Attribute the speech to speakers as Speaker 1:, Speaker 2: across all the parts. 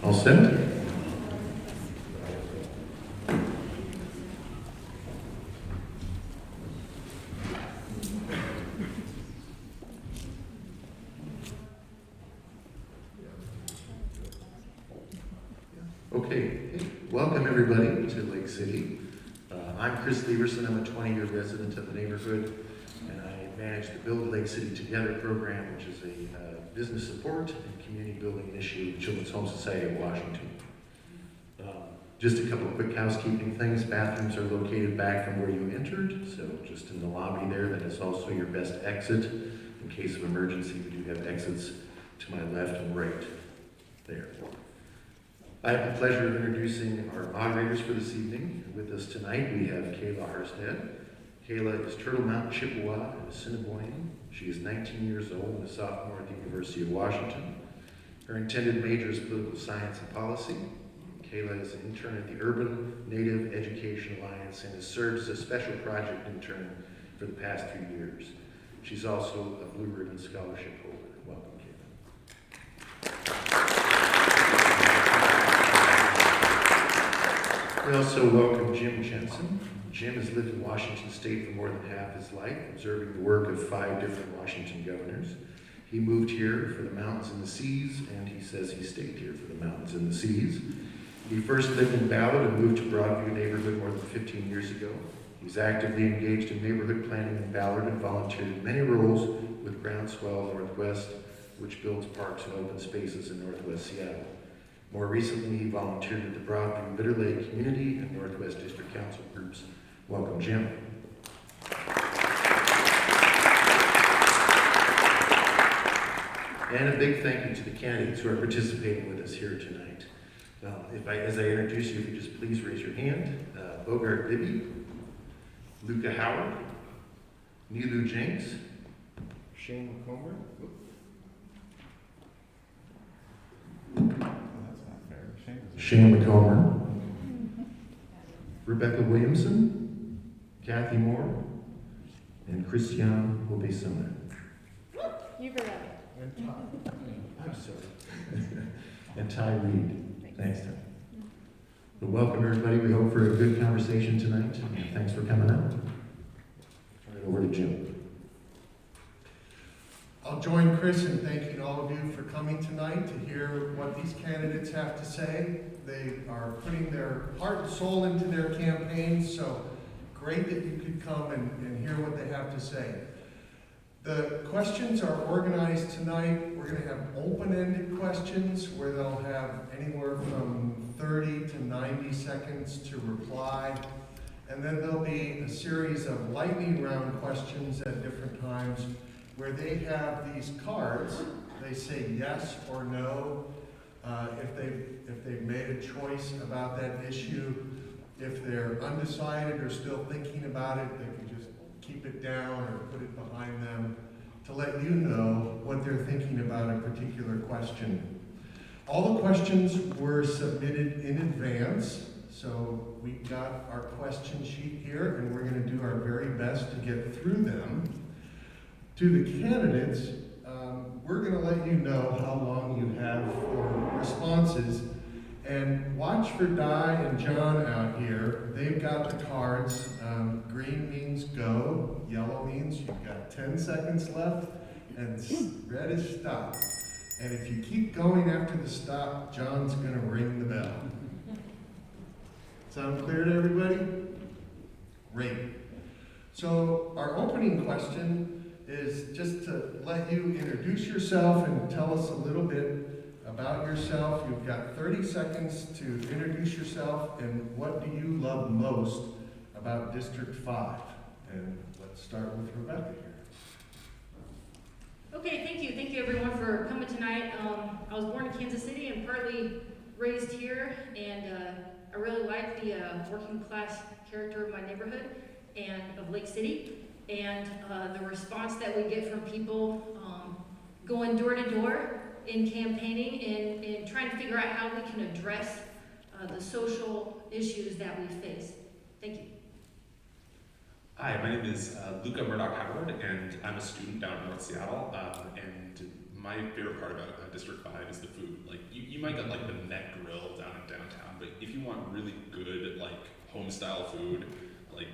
Speaker 1: All set? Okay, hey, welcome everybody to Lake City. I'm Chris Leverson. I'm a 20-year resident of the neighborhood, and I manage the Build Lake City Together program, which is a business support and community building initiative of the Children's Home Society of Washington. Just a couple of quick housekeeping things. Bathrooms are located back from where you entered, so just in the lobby there. That is also your best exit. In case of emergency, we do have exits to my left and right there. I have the pleasure of introducing our moderators for this evening. With us tonight, we have Kayla Harstead. Kayla is Turtle Mountain Chippewa and Assiniboine. She is 19 years old and a sophomore at the University of Washington. Her intended major is political science and policy. Kayla is an intern at the Urban Native Education Alliance and has served as a special project intern for the past 3 years. She's also a Blue Ribbon Scholarship holder. Welcome, Kayla. We also welcome Jim Jensen. Jim has lived in Washington State for more than half his life, observing the work of 5 different Washington governors. He moved here for the mountains and the seas, and he says he stayed here for the mountains and the seas. He first lived in Ballard and moved to Broadview neighborhood more than 15 years ago. He's actively engaged in neighborhood planning in Ballard and volunteered in many roles with Groundswell Northwest, which builds parks and open spaces in Northwest Seattle. More recently, he volunteered at the Broadview Bitter Lake Community and Northwest District Council groups. Welcome, Jim. And a big thank you to the candidates who are participating with us here tonight. As I introduce you, if you just please raise your hand. Bogart Bibby, Luca Howard, Nilu Jenks, Shane McComber. Shane McComber, Rebecca Williamson, Kathy Moore, and Christian Obesona.
Speaker 2: You forgot it.
Speaker 1: And Ty. I'm sorry. And Ty Reed. Thanks, Ty. Well, welcome everybody. We hope for a good conversation tonight. And thanks for coming out. Turn it over to Jim.
Speaker 3: I'll join Chris in thanking all of you for coming tonight to hear what these candidates have to say. They are putting their heart and soul into their campaigns, so great that you could come and hear what they have to say. The questions are organized tonight. We're going to have open-ended questions where they'll have anywhere from 30 to 90 seconds to reply. And then there'll be a series of lightning round questions at different times where they have these cards. They say yes or no. If they've made a choice about that issue, if they're undecided or still thinking about it, they can just keep it down or put it behind them to let you know what they're thinking about a particular question. All the questions were submitted in advance, so we got our question sheet here, and we're going to do our very best to get through them. To the candidates, we're going to let you know how long you have for responses. And watch for Di and John out here. They've got the cards. Green means go. Yellow means you've got 10 seconds left. And red is stop. And if you keep going after the stop, John's going to ring the bell. Sound clear to everybody? Great. So our opening question is just to let you introduce yourself and tell us a little bit about yourself. You've got 30 seconds to introduce yourself and what do you love most about District 5? And let's start with Rebecca here.
Speaker 2: Okay, thank you. Thank you everyone for coming tonight. I was born in Kansas City and partly raised here, and I really like the working class character of my neighborhood and of Lake City, and the response that we get from people going door to door in campaigning and trying to figure out how we can address the social issues that we face. Thank you.
Speaker 4: Hi, my name is Luca Murdoch Howard, and I'm a student down in North Seattle. And my favorite part about District 5 is the food. Like, you might get like the neck you want really good like home style food, like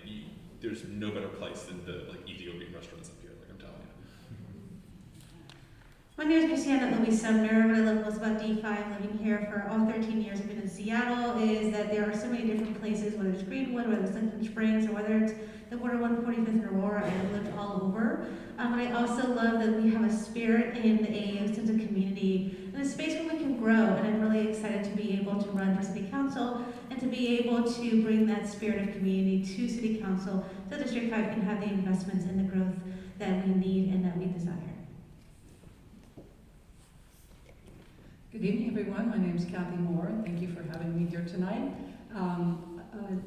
Speaker 4: there's no better place than the like Ethiopian restaurants up here. Like I'm telling you.
Speaker 5: My name is Christiana Louis Sumner. What I love most about D5, living here for all 13 years I've been in Seattle, is that there are so many different places, whether it's Greenwood, whether it's Lincoln Springs, or whether it's the border 145th and Aurora. I have lived all over. And I also love that we have a spirit and a sense of community and a space where we can grow. And I'm really excited to be able to run for City Council and to be able to bring that spirit of community to City Council so District 5 can have the investments and the growth that we need and that we desire.
Speaker 6: Good evening, everyone. My name is Kathy Moore. Thank you for having me here tonight.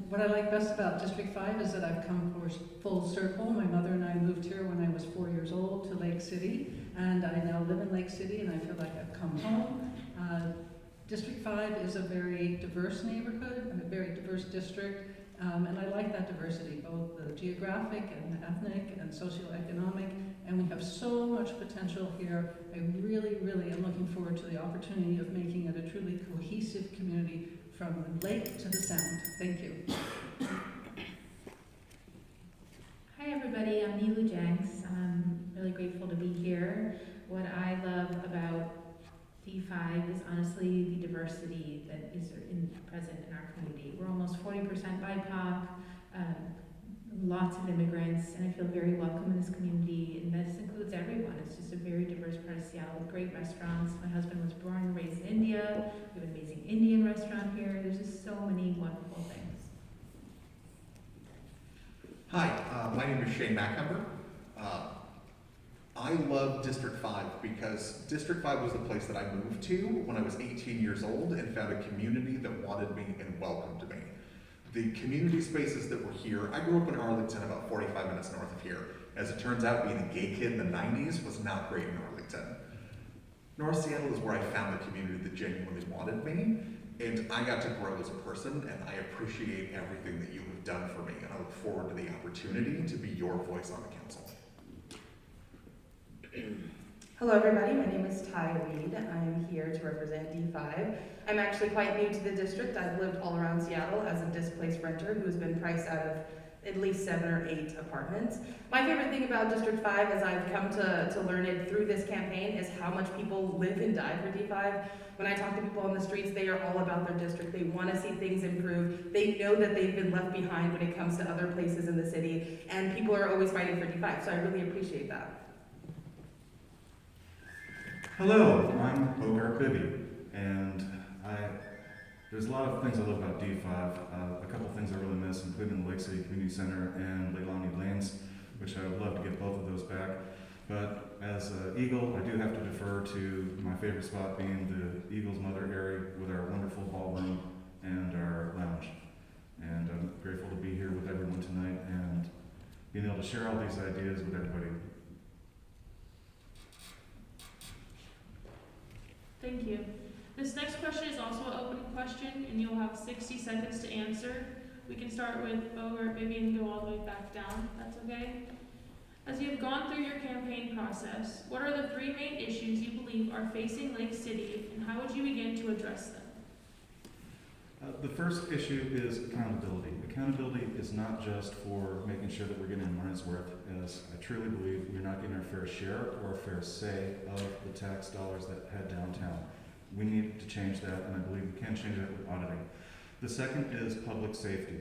Speaker 6: What I like best about District 5 is that I've come full circle. My mother and I moved here when I was 4 years old to Lake City, and I now live in Lake City, and I feel like I've come home. District 5 is a very diverse neighborhood, a very diverse district, and I like that diversity, both the geographic and ethnic and socioeconomic, and we have so much potential here. I really, really am looking forward to the opportunity of making it a truly cohesive community from the lake to the sound. Thank you.
Speaker 7: Hi everybody, I'm Nilu Jenks. I'm really grateful to be here. What I love about D5 is honestly the diversity that is present in our community. We're almost 40% BIPOC, lots of immigrants, and I feel very welcome in this community, and this includes everyone. It's just a very diverse part of Seattle with great restaurants. My husband was born and raised in India. We have an amazing Indian restaurant here. There's just so many wonderful things.
Speaker 8: Hi, my name is Shane Mackhumber. I love District 5 because District 5 was the place that I moved to when I was 18 years old and found a community that wanted me and welcomed me. The community spaces that were here, I grew up in Arlington, about 45 minutes north of here. As it turns out, being a gay kid in the 90s was not great in Arlington. North Seattle is where I found the community that genuinely wanted me, and I got to grow as a person, and I appreciate everything that you have done for me, and I look forward to the opportunity to be your voice on the council.
Speaker 9: Hello everybody, my name is Ty Reed. I'm here to represent D5. I'm actually quite new to the district. I've lived all around Seattle as a displaced renter who's been priced out of at least 7 or 8 apartments. My favorite thing about District 5, as I've come to learn it through this campaign, is how much people live and die for D5. When I talk to people on the streets, they are all about their district. They want to see things improve. They know that they've been left behind when it comes to other places in the city, and people are always fighting for D5, so I really appreciate that.
Speaker 10: Hello, I'm Bogar Bibby, and there's a lot of things I love about D5. A couple things I really miss, including the Lake City Community Center and Leilani Lanes, which I would love to get both of those back. But as an Eagle, I do have to defer to my favorite spot being the Eagles Mother area with our wonderful ballroom and our lounge. And I'm grateful to be here with everyone tonight and being able to share all these ideas with everybody.
Speaker 11: Thank you. This next question is also an open question, and you'll have 60 seconds to answer. We can start with Bogart, maybe, and go all the way back down. That's okay? As you have gone through your campaign process, what are the 3 main issues you believe are facing Lake City, and how would you begin to address them?
Speaker 10: The first issue is accountability. Accountability is not just for making sure that we're getting our money's worth, as I truly believe we're not getting our fair share or a fair say of the tax dollars that head downtown. We need to change that, and I believe we can change that with auditing. The second is public safety.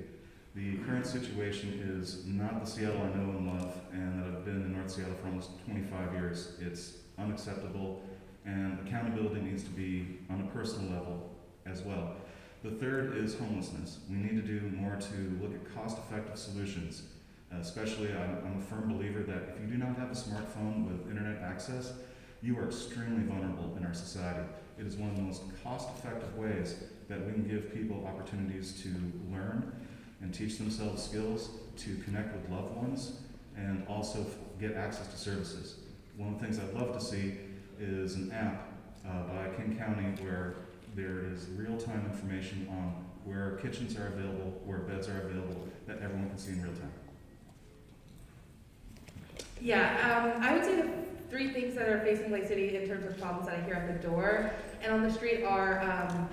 Speaker 10: The current situation is not the Seattle I know and love, and that I've been in North Seattle for almost 25 years. It's unacceptable, and accountability needs to be on a personal level as well. The third is homelessness. We need to do more to look at cost-effective solutions. Especially, I'm a firm believer that if you do not have a smartphone with internet access, you are extremely vulnerable in our society. It is one of the most cost-effective ways that we can give people opportunities to learn and teach themselves skills, to connect with loved ones, and also get access to services. One of the things I'd love to see is an app by King County where there is real-time information on where kitchens are available, where beds are available, that everyone can see in real time.
Speaker 9: Yeah, I would say the three things that are facing Lake City in terms of problems that I hear at the door and on the street are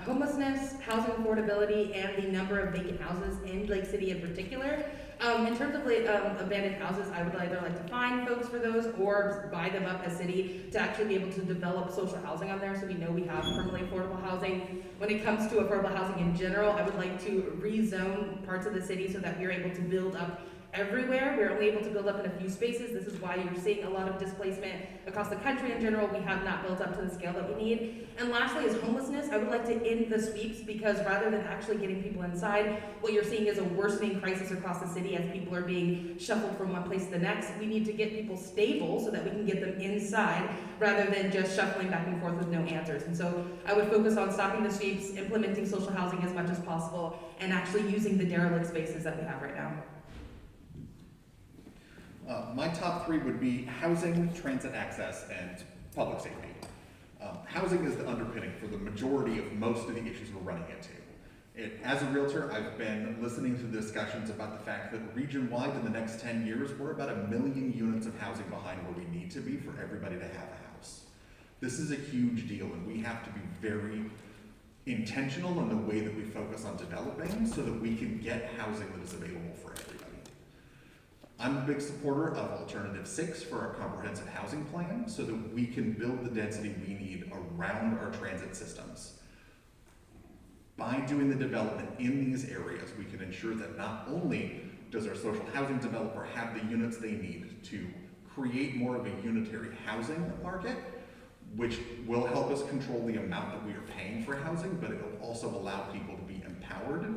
Speaker 9: homelessness, housing affordability, and the number of vacant houses in Lake City in particular. In terms of abandoned houses, I would either like to find folks for those or buy them up as city to actually be able to develop social housing on there so we know we have permanently affordable housing. When it comes to affordable housing in general, I would like to rezone parts of the city so that we're able to build up everywhere. We're only able to build up in a few spaces. This is why you're seeing a lot of displacement across the country in general. We have not built up to the scale that we need. And lastly is homelessness. I would like to end the sweeps because rather than actually getting people inside, what you're seeing is a worsening crisis across the city as people are being shuffled from one place to the next. We need to get people stable so that we can get them inside rather than just shuffling back and forth with no answers. And so I would focus on stopping the sweeps, implementing social housing as much as possible, and actually using the derelict spaces that we have right now.
Speaker 8: My top three would be housing, transit access, and public safety. Housing is the underpinning for the majority of most of the issues we're running into. As a realtor, I've been listening to discussions about the fact that region-wide in the next 10 years, we're about 1 million units of housing behind where we need to be for everybody to have a house. This is a huge deal, and we have to be very intentional in the way that we focus on developing so that we can get housing that is available for everybody. I'm a big supporter of Alternative 6 for our comprehensive housing plan so that we can build the density we need around our transit systems. By doing the development in these areas, we can ensure that not only does our social housing developer have the units they need to create more of a unitary housing market, which will help us control the amount that we are paying for housing, but it will also allow people to be empowered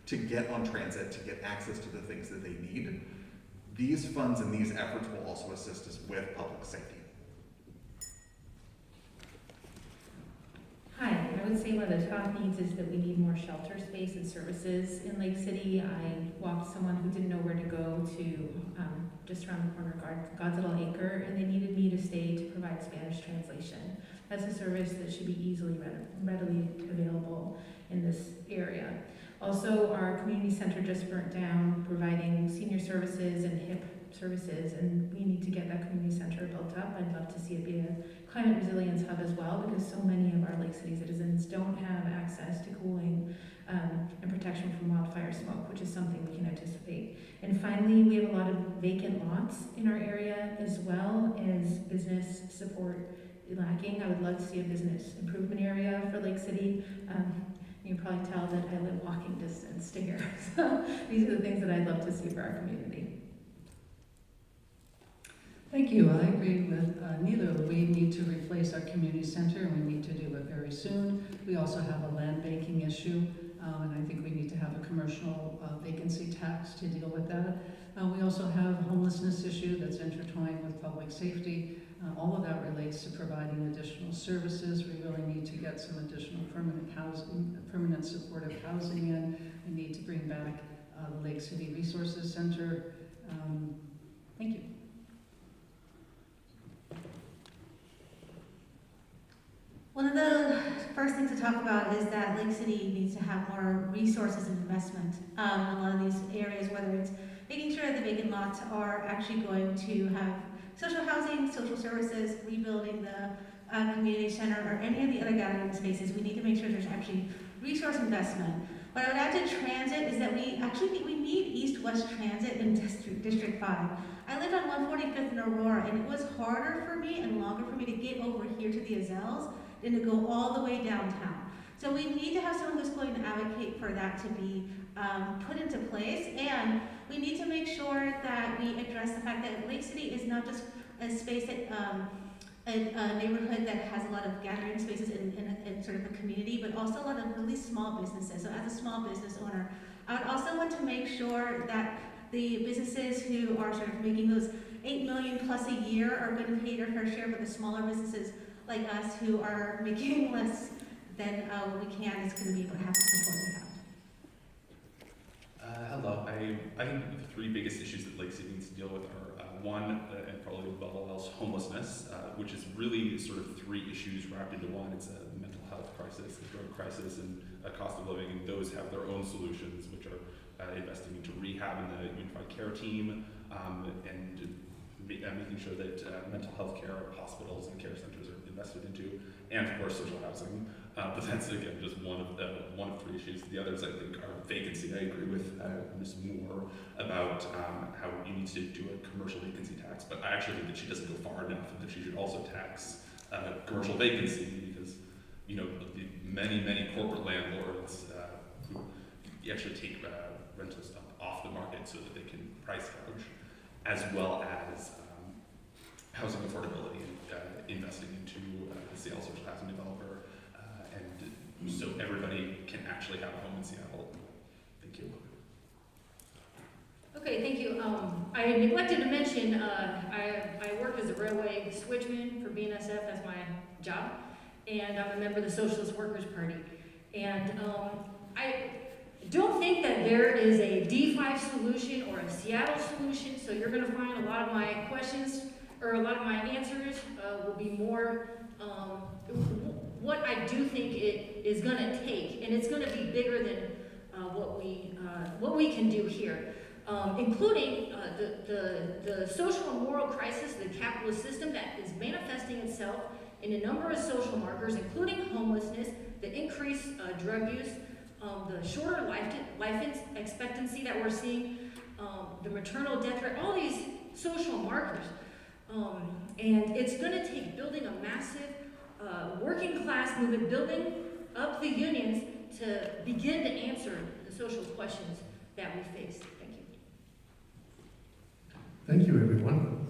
Speaker 8: to get on transit, to get access to the things that they need. These funds and these efforts will also assist us with public safety.
Speaker 7: Hi, I would say one of the top needs is that we need more shelter space and services in Lake City. I walked someone who didn't know where to go to just around the corner, God's Little Acre, and they needed me to stay to provide Spanish translation. That's a service that should be easily, readily available in this area. Also, our community center just burnt down, providing senior services and HIP services, and we need to get that community center built up. I'd love to see it be a climate resilience hub as well, because so many of our Lake City citizens don't have access to cooling and protection from wildfire smoke, which is something we can anticipate. And finally, we have a lot of vacant lots in our area, as well as business support lacking. I would love to see a business improvement area for Lake City. You can probably tell that I live walking distance to here. So these are the things that I'd love to see for our community.
Speaker 6: Thank you. I agree with Neela. We need to replace our community center, and we need to do it very soon. We also have a land banking issue, and I think we need to have a commercial vacancy tax to deal with that. We also have a homelessness issue that's intertwined with public safety. All of that relates to providing additional services. We really need to get some additional permanent housing, permanent supportive housing in. We need to bring back the Lake City Resources Center. Thank you.
Speaker 5: One of the first things to talk about is that Lake City needs to have more resources and investment in a lot of these areas, whether it's making sure the vacant lots are actually going to have social housing, social services, rebuilding the community center, or any of the other gathering spaces. We need to make sure there's actually resource investment. What I would add to transit is that we actually think we need east-west transit in District 5. I lived on 145th in Aurora, and it was harder for me and longer for me to get over here to the Azelles than to go all the way downtown. So we need to have someone who's going to advocate for that to be put into place, and we need to make sure that we address the fact that Lake City is not just a space that, a neighborhood that has a lot of gathering spaces in sort of a community, but also a lot of really small businesses. So as a small business owner, I would also want to make sure that the businesses who are sort of making those $8 million plus a year are going to pay their fair share, but the smaller businesses like us who are making less than what we can is going to be able to have the support we have.
Speaker 4: Hello. I think the three biggest issues that Lake City needs to deal with are one, and probably above all else, homelessness, which is really sort of three issues wrapped into one. It's a mental health crisis, a drug crisis, and a cost of living, and those have their own solutions, which are investing into rehab and the unified care team, and making sure that mental health care, hospitals, and care centers are invested into, and of course social housing. But that's again just one of three issues. The others I think are vacancy. I agree with Ms. Moore about how you need to do a commercial vacancy tax, but I actually think that she doesn't go far enough, and that she should also tax commercial vacancy, because the many corporate landlords who actually take rentals off the market so that they can price gouge, as well as housing affordability and investing into the Seattle social housing developer, and so everybody can actually have a home in Seattle. Thank you.
Speaker 2: Okay, thank you. I neglected to mention, I work as a railway switchman for BNSF, that's my job, and I'm a member of the Socialist Workers Party. And I don't think that there is a D5 solution or a Seattle solution, so you're gonna find a lot of my questions, or a lot of my answers will be more what I do think it is gonna take, and it's gonna be bigger than what we can do here. Including the social and moral crisis of the capitalist system that is manifesting itself in a number of social markers, including homelessness, the increased drug use, the shorter life expectancy that we're seeing, the maternal death rate, all these social markers. And it's going to take building a massive working class movement, building up the unions to begin to answer the social questions that we face. Thank you.
Speaker 3: Thank you, everyone.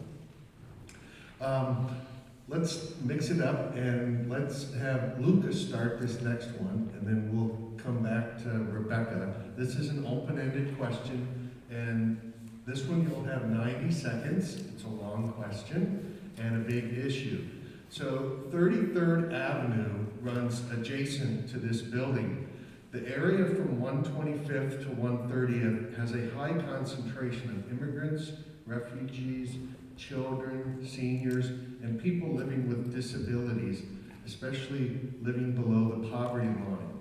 Speaker 3: Let's mix it up and let's have Lucas start this next one, and then we'll come back to Rebecca. This is an open-ended question, and this one you'll have 90 seconds. It's a long question and a big issue. So 33rd Avenue runs adjacent to this building. The area from 125th to 130th has a high concentration of immigrants, refugees, children, seniors, and people living with disabilities, especially living below the poverty line.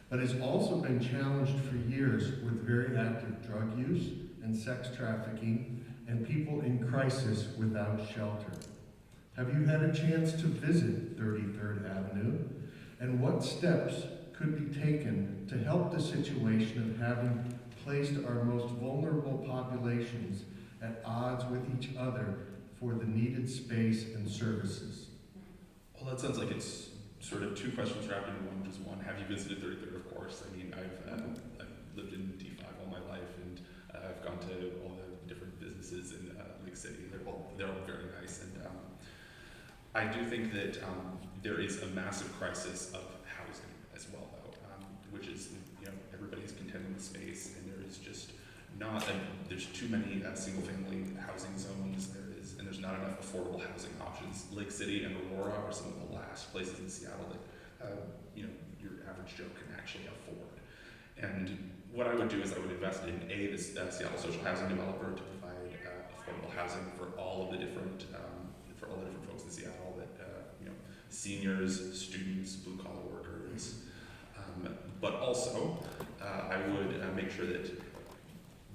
Speaker 3: But it's also been challenged for years with very active drug use and sex trafficking and people in crisis without shelter. Have you had a chance to visit 33rd Avenue? And what steps could be taken to help the situation of having placed our most vulnerable populations at odds with each other for the needed space and services?
Speaker 4: Well, that sounds like it's sort of two questions wrapped into one. Just one, have you visited 33rd? Of course. I mean, I've lived in D5 all my life, and I've gone to all the different businesses in Lake City. They're all very nice, and I do think that there is a massive crisis of housing as well, though, which is everybody's contending with space, and there is just there's too many single-family housing zones. There's not enough affordable housing options. Lake City and Aurora are some of the last places in Seattle that your average Joe can actually afford. And what I would do is I would invest in this Seattle social housing developer to provide affordable housing for all of the different folks in Seattle, that seniors, students, blue collar workers. But also, I would make sure that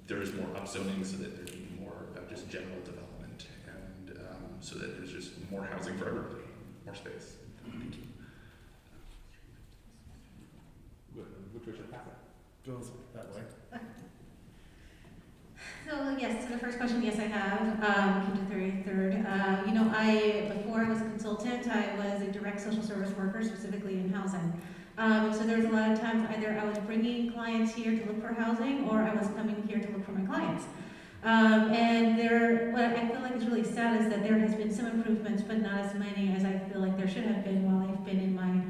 Speaker 4: there is more upzoning so that there'd be more just general development, and so that there's just more housing for everybody, more space. Thank you. Which way should I pass it?
Speaker 3: Goes that way.
Speaker 5: So yes, so the first question, yes, I have, came to 33rd. Before I was a consultant, I was a direct social service worker, specifically in housing. So there was a lot of times either I was bringing clients here to look for housing, or I was coming here to look for my clients. What I feel like is really sad is that there has been some improvements, but not as many as I feel like there should have been while I've been in my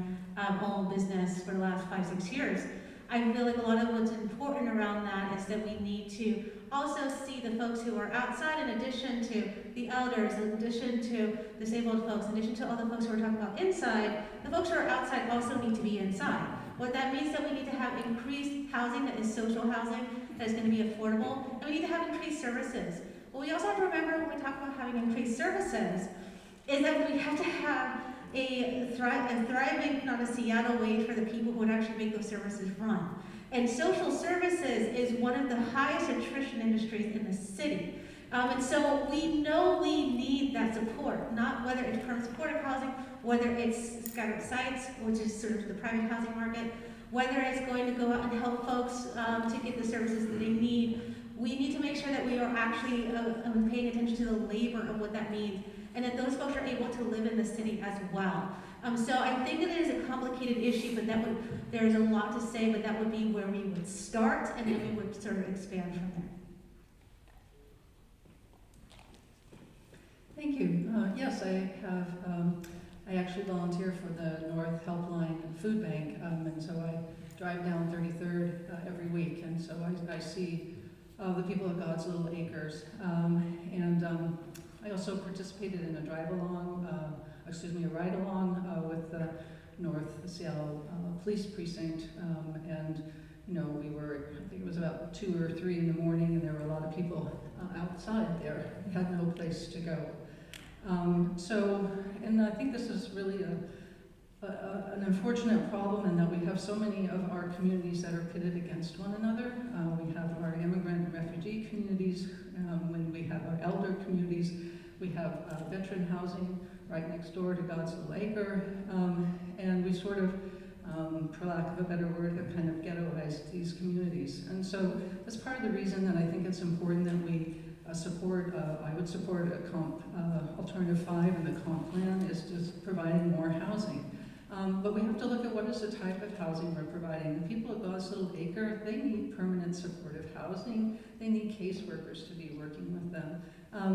Speaker 5: own business for the last 5-6 years. I feel like a lot of what's important around that is that we need to also see the folks who are outside, in addition to the elders, in addition to disabled folks, in addition to all the folks who are talking about inside. The folks who are outside also need to be inside. What that means that we need to have increased housing that is social housing, that is going to be affordable, and we need to have increased services. What we also have to remember when we talk about having increased services is that we have to have a thriving, not a Seattle wage for the people who would actually make those services run. And social services is one of the highest attrition industries in the city. And so we know we need that support, not whether it's permanent supportive housing, whether it's scattered sites, which is sort of the private housing market, whether it's going to go out and help folks to get the services that they need. We need to make sure that we are actually paying attention to the labor of what that means, and that those folks are able to live in the city as well. So I think that it is a complicated issue, but there's a lot to say, but that would be where we would start, and then we would sort of expand from there.
Speaker 6: Thank you. Yes, I actually volunteer for the North Helpline Food Bank, and so I drive down 33rd every week, and so I see the people of God's Little Acres. I also participated in a ride-along with the North Seattle Police Precinct, and we were, I think it was about 2 or 3 in the morning, and there were a lot of people outside there. We had no place to go. And I think this is really an unfortunate problem in that we have so many of our communities that are pitted against one another. We have our immigrant and refugee communities, when we have our elder communities, we have veteran housing right next door to God's Little Acre, and we sort of, for lack of a better word, have kind of ghettoized these communities. And so that's part of the reason that I think it's important that we I would support a Alternative 5 and the comp plan is just providing more housing. But we have to look at what is the type of housing we're providing. The people of God's Little Acre, they need permanent supportive housing. They need caseworkers to be working with them.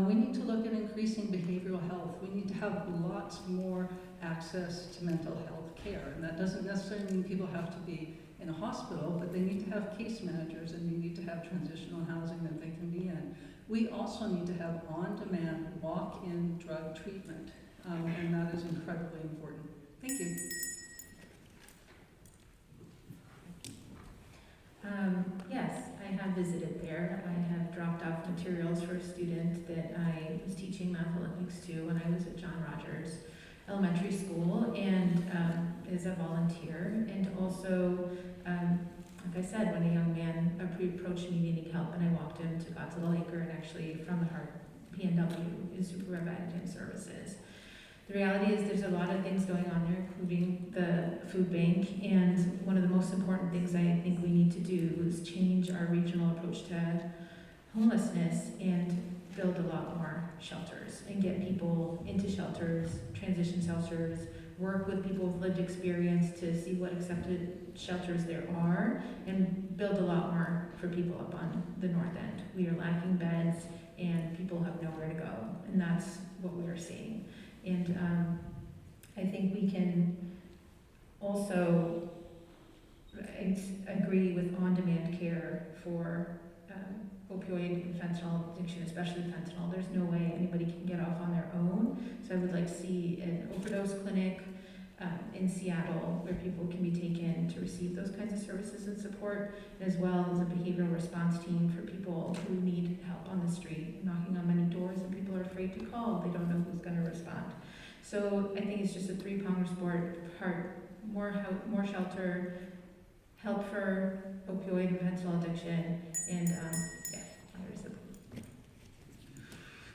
Speaker 6: We need to look at increasing behavioral health. We need to have lots more access to mental health care. And that doesn't necessarily mean people have to be in a hospital, but they need to have case managers and they need to have transitional housing that they can be in. We also need to have on-demand walk-in drug treatment, and that is incredibly important. Thank you.
Speaker 7: Yes, I have visited there. I have dropped off materials for a student that I was teaching math Olympics to when I was at John Rogers Elementary School, and as a volunteer, and also, like I said, when a young man approached me needing help, and I walked him to God's Little Acre, and actually from the heart, PNW is who provided him services. The reality is there's a lot of things going on there, including the food bank, and one of the most important things I think we need to do is change our regional approach to homelessness and build a lot more shelters and get people into shelters, transition shelters, work with people with lived experience to see what accepted shelters there are, and build a lot more for people up on the north end. We are lacking beds and people have nowhere to go, and that's what we are seeing. And I think we can also agree with on-demand care for opioid and fentanyl addiction, especially fentanyl. There's no way anybody can get off on their own. So I would like to see an overdose clinic in Seattle where people can be taken to receive those kinds of services and support, as well as a behavioral response team for people who need help on the street, knocking on many doors and people are afraid to call. They don't know who's going to respond. So I think it's just a three-pronged part, more shelter, help for opioid and fentanyl addiction, and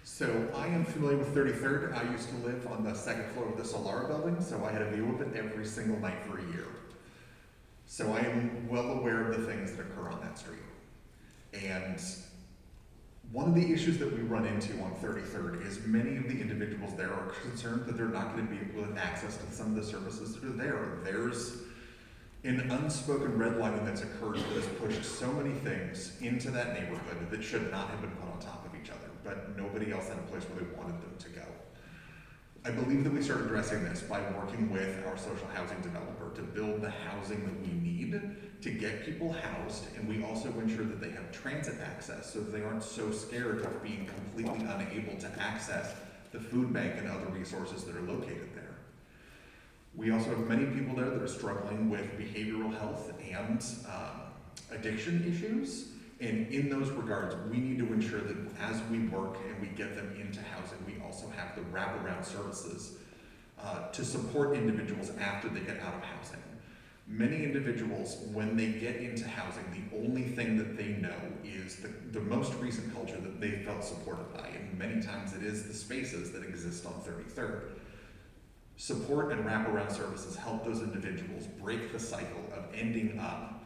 Speaker 8: So I am familiar with 33rd. I used to live on the second floor of the Solara building, so I had a view of it every single night for a year. So I am well aware of the things that occur on that street. And one of the issues that we run into on 33rd is many of the individuals there are concerned that they're not going to be able to have access to some of the services that are there. There's an unspoken redlining that's occurred that has pushed so many things into that neighborhood that should not have been put on top of each other, but nobody else had a place where they wanted them to go. I believe that we start addressing this by working with our social housing developer to build the housing that we need to get people housed, and we also ensure that they have transit access so that they aren't so scared of being completely unable to access the food bank and other resources that are located there. We also have many people there that are struggling with behavioral health and addiction issues. And in those regards, we need to ensure that as we work and we get them into housing, we also have the wraparound services to support individuals after they get out of housing. Many individuals, when they get into housing, the only thing that they know is the most recent culture that they felt supported by, and many times it is the spaces that exist on 33rd. Support and wraparound services help those individuals break the cycle of ending up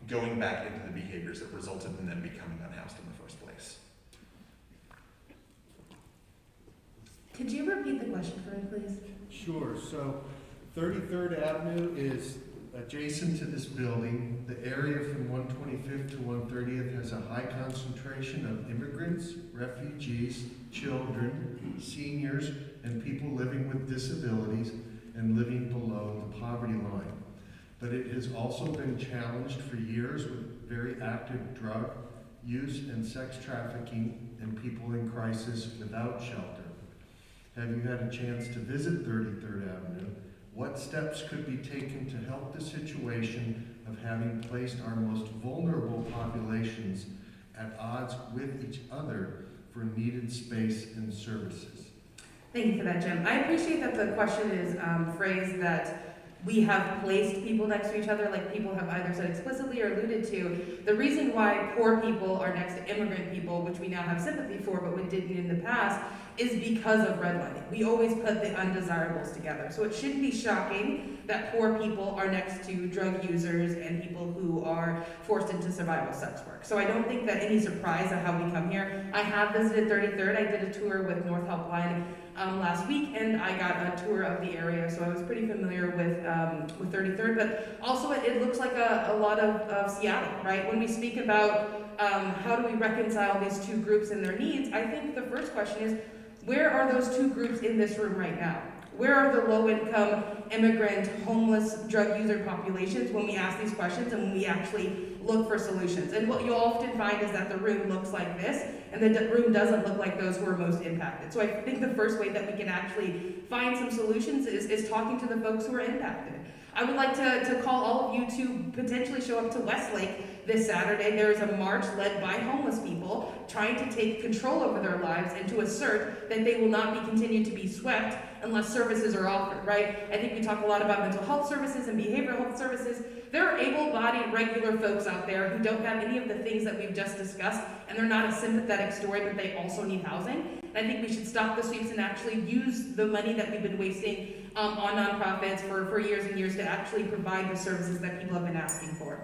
Speaker 8: going back into the behaviors that resulted in them becoming unhoused in the first place.
Speaker 9: Could you repeat the question for me, please?
Speaker 3: Sure, so 33rd Avenue is adjacent to this building. The area from 125th to 130th has a high concentration of immigrants, refugees, children, seniors, and people living with disabilities and living below the poverty line. But it has also been challenged for years with very active drug use and sex trafficking and people in crisis without shelter. Have you had a chance to visit 33rd Avenue? What steps could be taken to help the situation of having placed our most vulnerable populations at odds with each other for needed space and services?
Speaker 9: Thank you for that, Jim. I appreciate that the question is phrased that we have placed people next to each other, like people have either said explicitly or alluded to. The reason why poor people are next to immigrant people, which we now have sympathy for, but we didn't in the past, is because of redlining. We always put the undesirables together. So it shouldn't be shocking that poor people are next to drug users and people who are forced into survival sex work. So I don't think that any surprise at how we come here. I have visited 33rd. I did a tour with North Helpline last week, and I got a tour of the area, so I was pretty familiar with 33rd. But also, it looks like a lot of Seattle, right? When we speak about how do we reconcile these two groups and their needs, I think the first question is, where are those two groups in this room right now? Where are the low-income, immigrant, homeless, drug user populations when we ask these questions and when we actually look for solutions? And what you'll often find is that the room looks like this, and the room doesn't look like those who are most impacted. So I think the first way that we can actually find some solutions is talking to the folks who are impacted. I would like to call all of you to potentially show up to Westlake this Saturday. There is a march led by homeless people trying to take control over their lives and to assert that they will not be continued to be swept unless services are offered, right? I think we talk a lot about mental health services and behavioral health services. There are able-bodied, regular folks out there who don't have any of the things that we've just discussed, and they're not a sympathetic story, but they also need housing. And I think we should stop the sweeps and actually use the money that we've been wasting on nonprofits for years and years to actually provide the services that people have been asking for.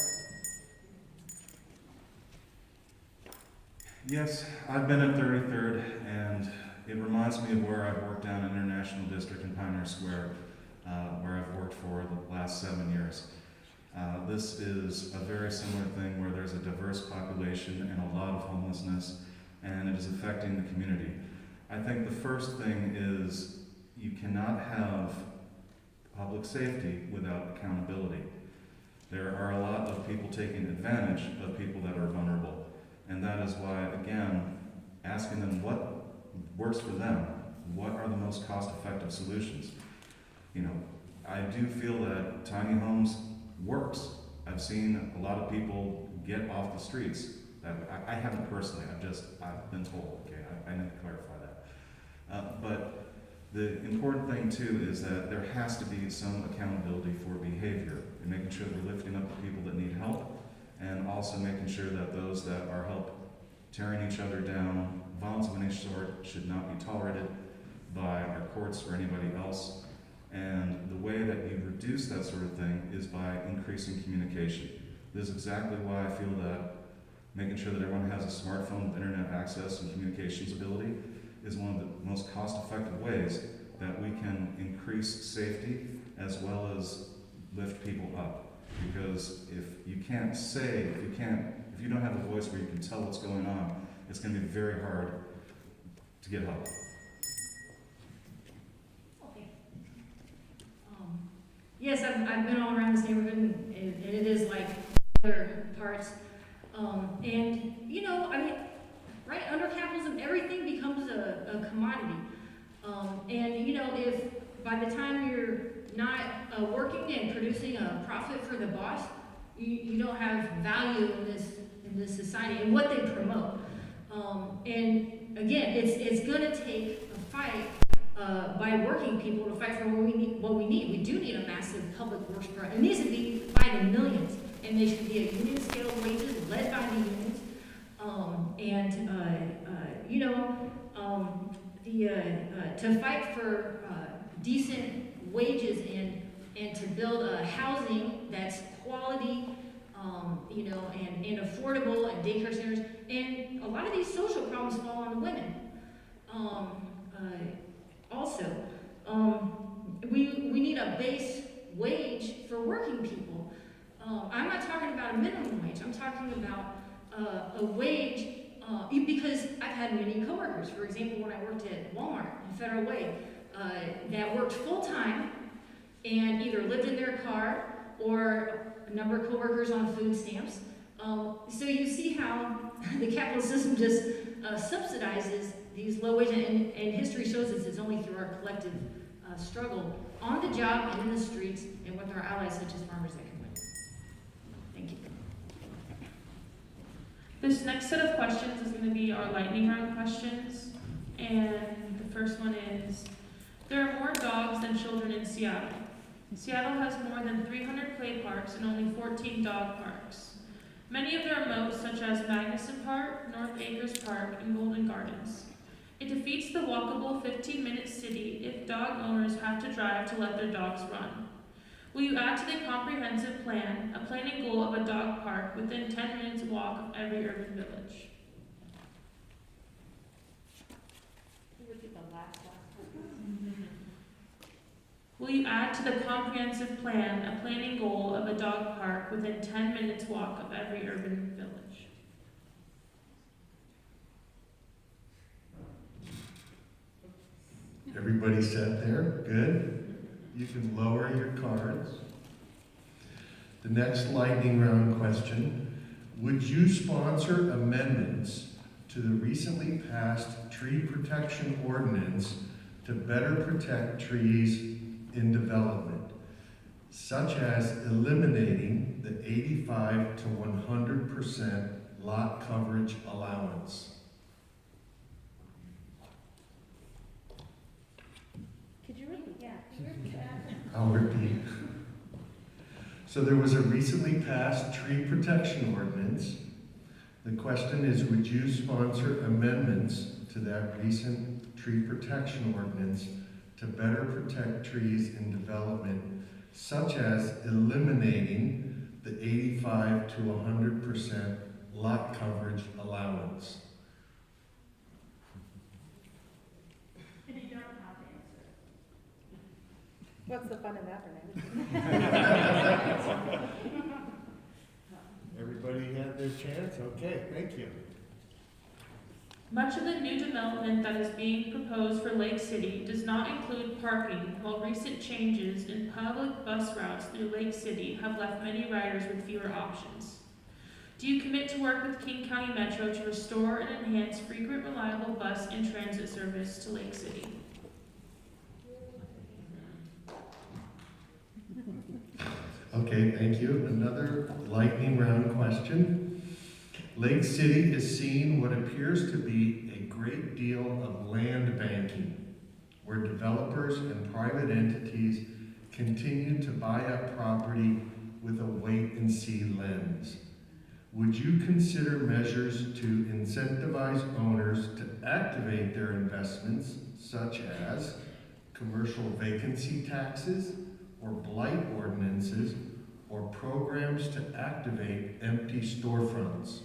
Speaker 10: Yes, I've been at 33rd, and it reminds me of where I've worked down in International District in Pioneer Square, where I've worked for the last 7 years. This is a very similar thing where there's a diverse population and a lot of homelessness, and it is affecting the community. I think the first thing is you cannot have public safety without accountability. There are a lot of people taking advantage of people that are vulnerable, and that is why, again, asking them what works for them, what are the most cost-effective solutions. You know, I do feel that tiny homes works. I've seen a lot of people get off the streets. I haven't personally, I've been told, okay, I need to clarify that. But the important thing too is that there has to be some accountability for behavior and making sure that we're lifting up the people that need help, and also making sure that those that are tearing each other down, violence of any sort should not be tolerated by our courts or anybody else. And the way that you reduce that sort of thing is by increasing communication. This is exactly why I feel that making sure that everyone has a smartphone with internet access and communications ability is one of the most cost-effective ways that we can increase safety as well as lift people up. Because if you don't have a voice where you can tell what's going on, it's going to be very hard to get help.
Speaker 2: Okay. Yes, I've been all around this neighborhood, and it is like other parts. And, you know, I mean, right, under capitalism, everything becomes a commodity. And, you know, if by the time you're not working and producing a profit for the boss, you don't have value in this society and what they promote. And again, it's going to take a fight by working people to fight for what we need. We do need a massive public works program. It needs to be by the millions, and they should be a union scale of wages led by the unions. To fight for decent wages and to build a housing that's quality, and affordable, and daycare centers. And a lot of these social problems fall on the women. We need a base wage for working people. I'm not talking about a minimum wage. I'm talking about a wage, because I've had many coworkers, for example, when I worked at Walmart in Federal Way, that worked full-time and either lived in their car, or a number of coworkers on food stamps. So you see how the capitalist system just subsidizes these low wages, and history shows us it's only through our collective struggle on the job and in the streets and with our allies such as farmers that can win. Thank you.
Speaker 11: This next set of questions is going to be our lightning round questions. And the first one is, there are more dogs than children in Seattle. Seattle has more than 300 play parks and only 14 dog parks. Many of their remotes, such as Magnuson Park, North Acres Park, and Golden Gardens. It defeats the walkable 15-minute city if dog owners have to drive to let their dogs run. Will you add to the comprehensive plan a planning goal of a dog park within 10 minutes walk of every urban village? Will you add to the comprehensive plan a planning goal of a dog park within 10 minutes walk of every urban village?
Speaker 3: Everybody set there? Good. You can lower your cards. The next lightning round question. Would you sponsor amendments to the recently passed tree protection ordinance to better protect trees in development, such as eliminating the 85 to 100% lot coverage allowance?
Speaker 5: Could you repeat? Yeah, could you repeat that?
Speaker 3: I'll repeat. So there was a recently passed tree protection ordinance. The question is, would you sponsor amendments to that recent tree protection ordinance to better protect trees in development, such as eliminating the 85 to 100% lot coverage allowance?
Speaker 5: And you don't have to answer.
Speaker 9: What's the fun in that, Renee?
Speaker 3: Everybody had their chance? Okay, thank you.
Speaker 11: Much of the new development that is being proposed for Lake City does not include parking, while recent changes in public bus routes through Lake City have left many riders with fewer options. Do you commit to work with King County Metro to restore and enhance frequent, reliable bus and transit service to Lake City?
Speaker 3: Okay, thank you. Another lightning round question. Lake City is seeing what appears to be a great deal of land banking, where developers and private entities continue to buy up property with a wait-and-see lens. Would you consider measures to incentivize owners to activate their investments, such as commercial vacancy taxes, or blight ordinances, or programs to activate empty storefronts?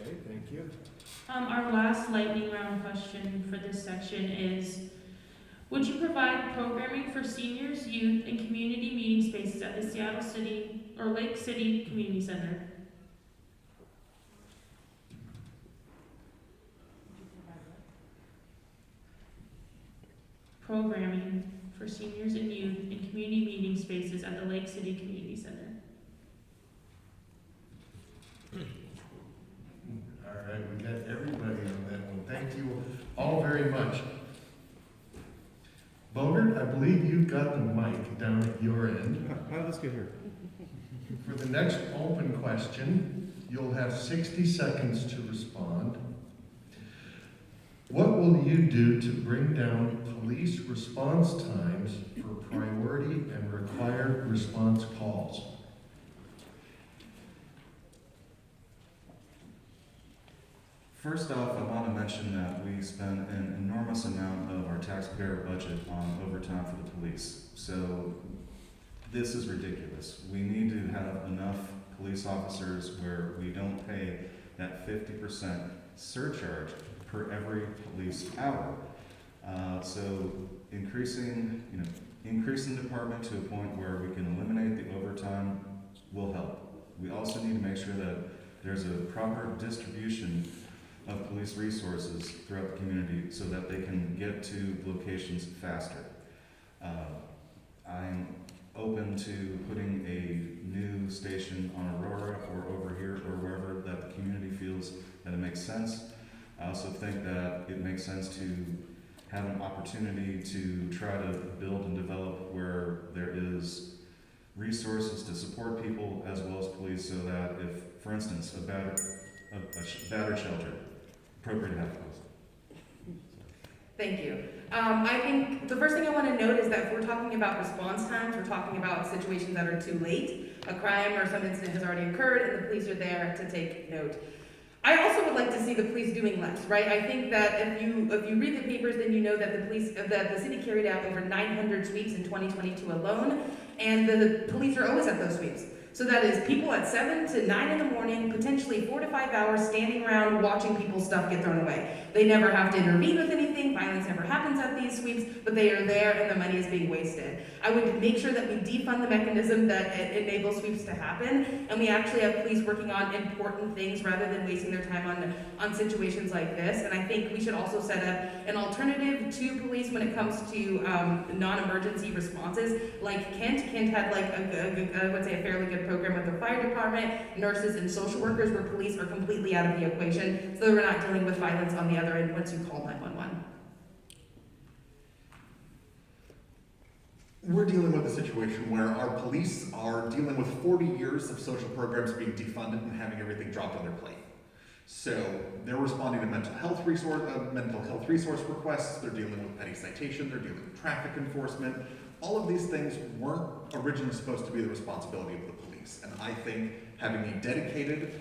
Speaker 3: Okay, thank you.
Speaker 11: Our last lightning round question for this section is, would you provide programming for seniors, youth, and community meeting spaces at the Seattle City or Lake City Community Center? Programming for seniors and youth in community meeting spaces at the Lake City Community Center.
Speaker 3: All right, we got everybody on that one. Thank you all very much. Bogert, I believe you've got the mic down at your end.
Speaker 10: Let's get here.
Speaker 3: For the next open question, You'll have 60 seconds to respond. What will you do to bring down police response times for priority and required response calls?
Speaker 10: First off, I want to mention that we spend an enormous amount of our taxpayer budget on overtime for the police. So this is ridiculous. We need to have enough police officers where we don't pay that 50% surcharge per every police hour. So increasing the department to a point where we can eliminate the overtime will help. We also need to make sure that there's a proper distribution of police resources throughout the community so that they can get to locations faster. I'm open to putting a new station on Aurora or over here or wherever that the community feels that it makes sense. I also think that it makes sense to have an opportunity to try to build and develop where there is resources to support people as well as police, so that if, for instance, a battered shelter, appropriate to have those.
Speaker 9: Thank you. I think the first thing I want to note is that if we're talking about response times, we're talking about situations that are too late. A crime or some incident has already occurred and the police are there to take note. I also would like to see the police doing less, right? I think that if you read the papers, then you know that the city carried out over 900 sweeps in 2022 alone, and the police are always at those sweeps. So that is people at 7 to 9 in the morning, potentially 4 to 5 hours standing around watching people's stuff get thrown away. They never have to intervene with anything, violence never happens at these sweeps, but they are there and the money is being wasted. I would make sure that we defund the mechanism that enables sweeps to happen, and we actually have police working on important things rather than wasting their time on situations like this. And I think we should also set up an alternative to police when it comes to non-emergency responses, like Kent. Kent had like I would say a fairly good program with the fire department, nurses, and social workers, where police are completely out of the equation, so we're not dealing with violence on the other end once you call 911.
Speaker 8: We're dealing with a situation where our police are dealing with 40 years of social programs being defunded and having everything dropped on their plate. So they're responding to mental health resource requests, they're dealing with petty citation, they're dealing with traffic enforcement. All of these things weren't originally supposed to be the responsibility of the police. And I think having a dedicated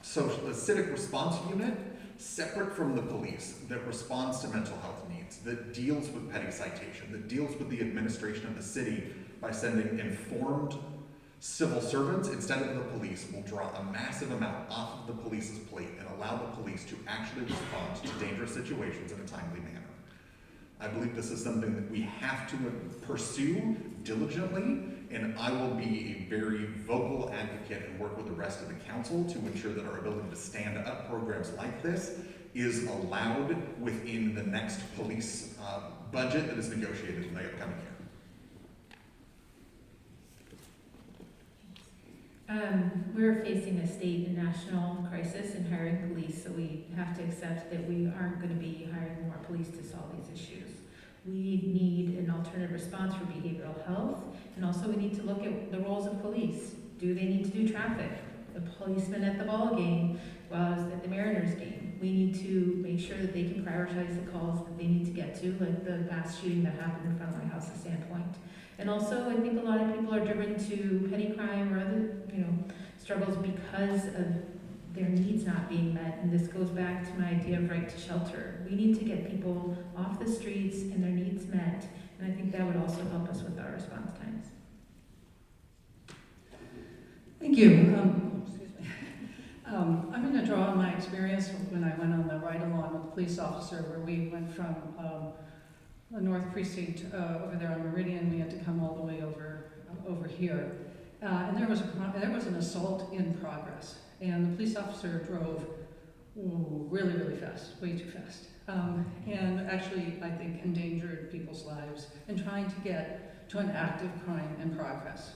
Speaker 8: civic response unit separate from the police that responds to mental health needs, that deals with petty citation, that deals with the administration of the city by sending informed civil servants instead of the police, will draw a massive amount off of the police's plate and allow the police to actually respond to dangerous situations in a timely manner. I believe this is something that we have to pursue diligently, and I will be a very vocal advocate and work with the rest of the council to ensure that our ability to stand up programs like this is allowed within the next police budget that is negotiated in the upcoming year.
Speaker 7: We're facing a state and national crisis in hiring police, so we have to accept that we aren't going to be hiring more police to solve these issues. We need an alternative response for behavioral health, and also we need to look at the roles of police. Do they need to do traffic? The policeman at the ball game was at the Mariners game. We need to make sure that they can prioritize the calls that they need to get to, like the mass shooting that happened in front of my house at Sandpoint. And also, I think a lot of people are driven to petty crime or other, struggles because of their needs not being met. And this goes back to my idea of right to shelter. We need to get people off the streets and their needs met. And I think that would also help us with our response times.
Speaker 6: Thank you. I'm going to draw on my experience when I went on the ride-along with a police officer, where we went from the North Precinct over there on Meridian. We had to come all the way over here, and there was an assault in progress, and the police officer drove really, really fast, way too fast, and actually, I think, endangered people's lives in trying to get to an active crime in progress.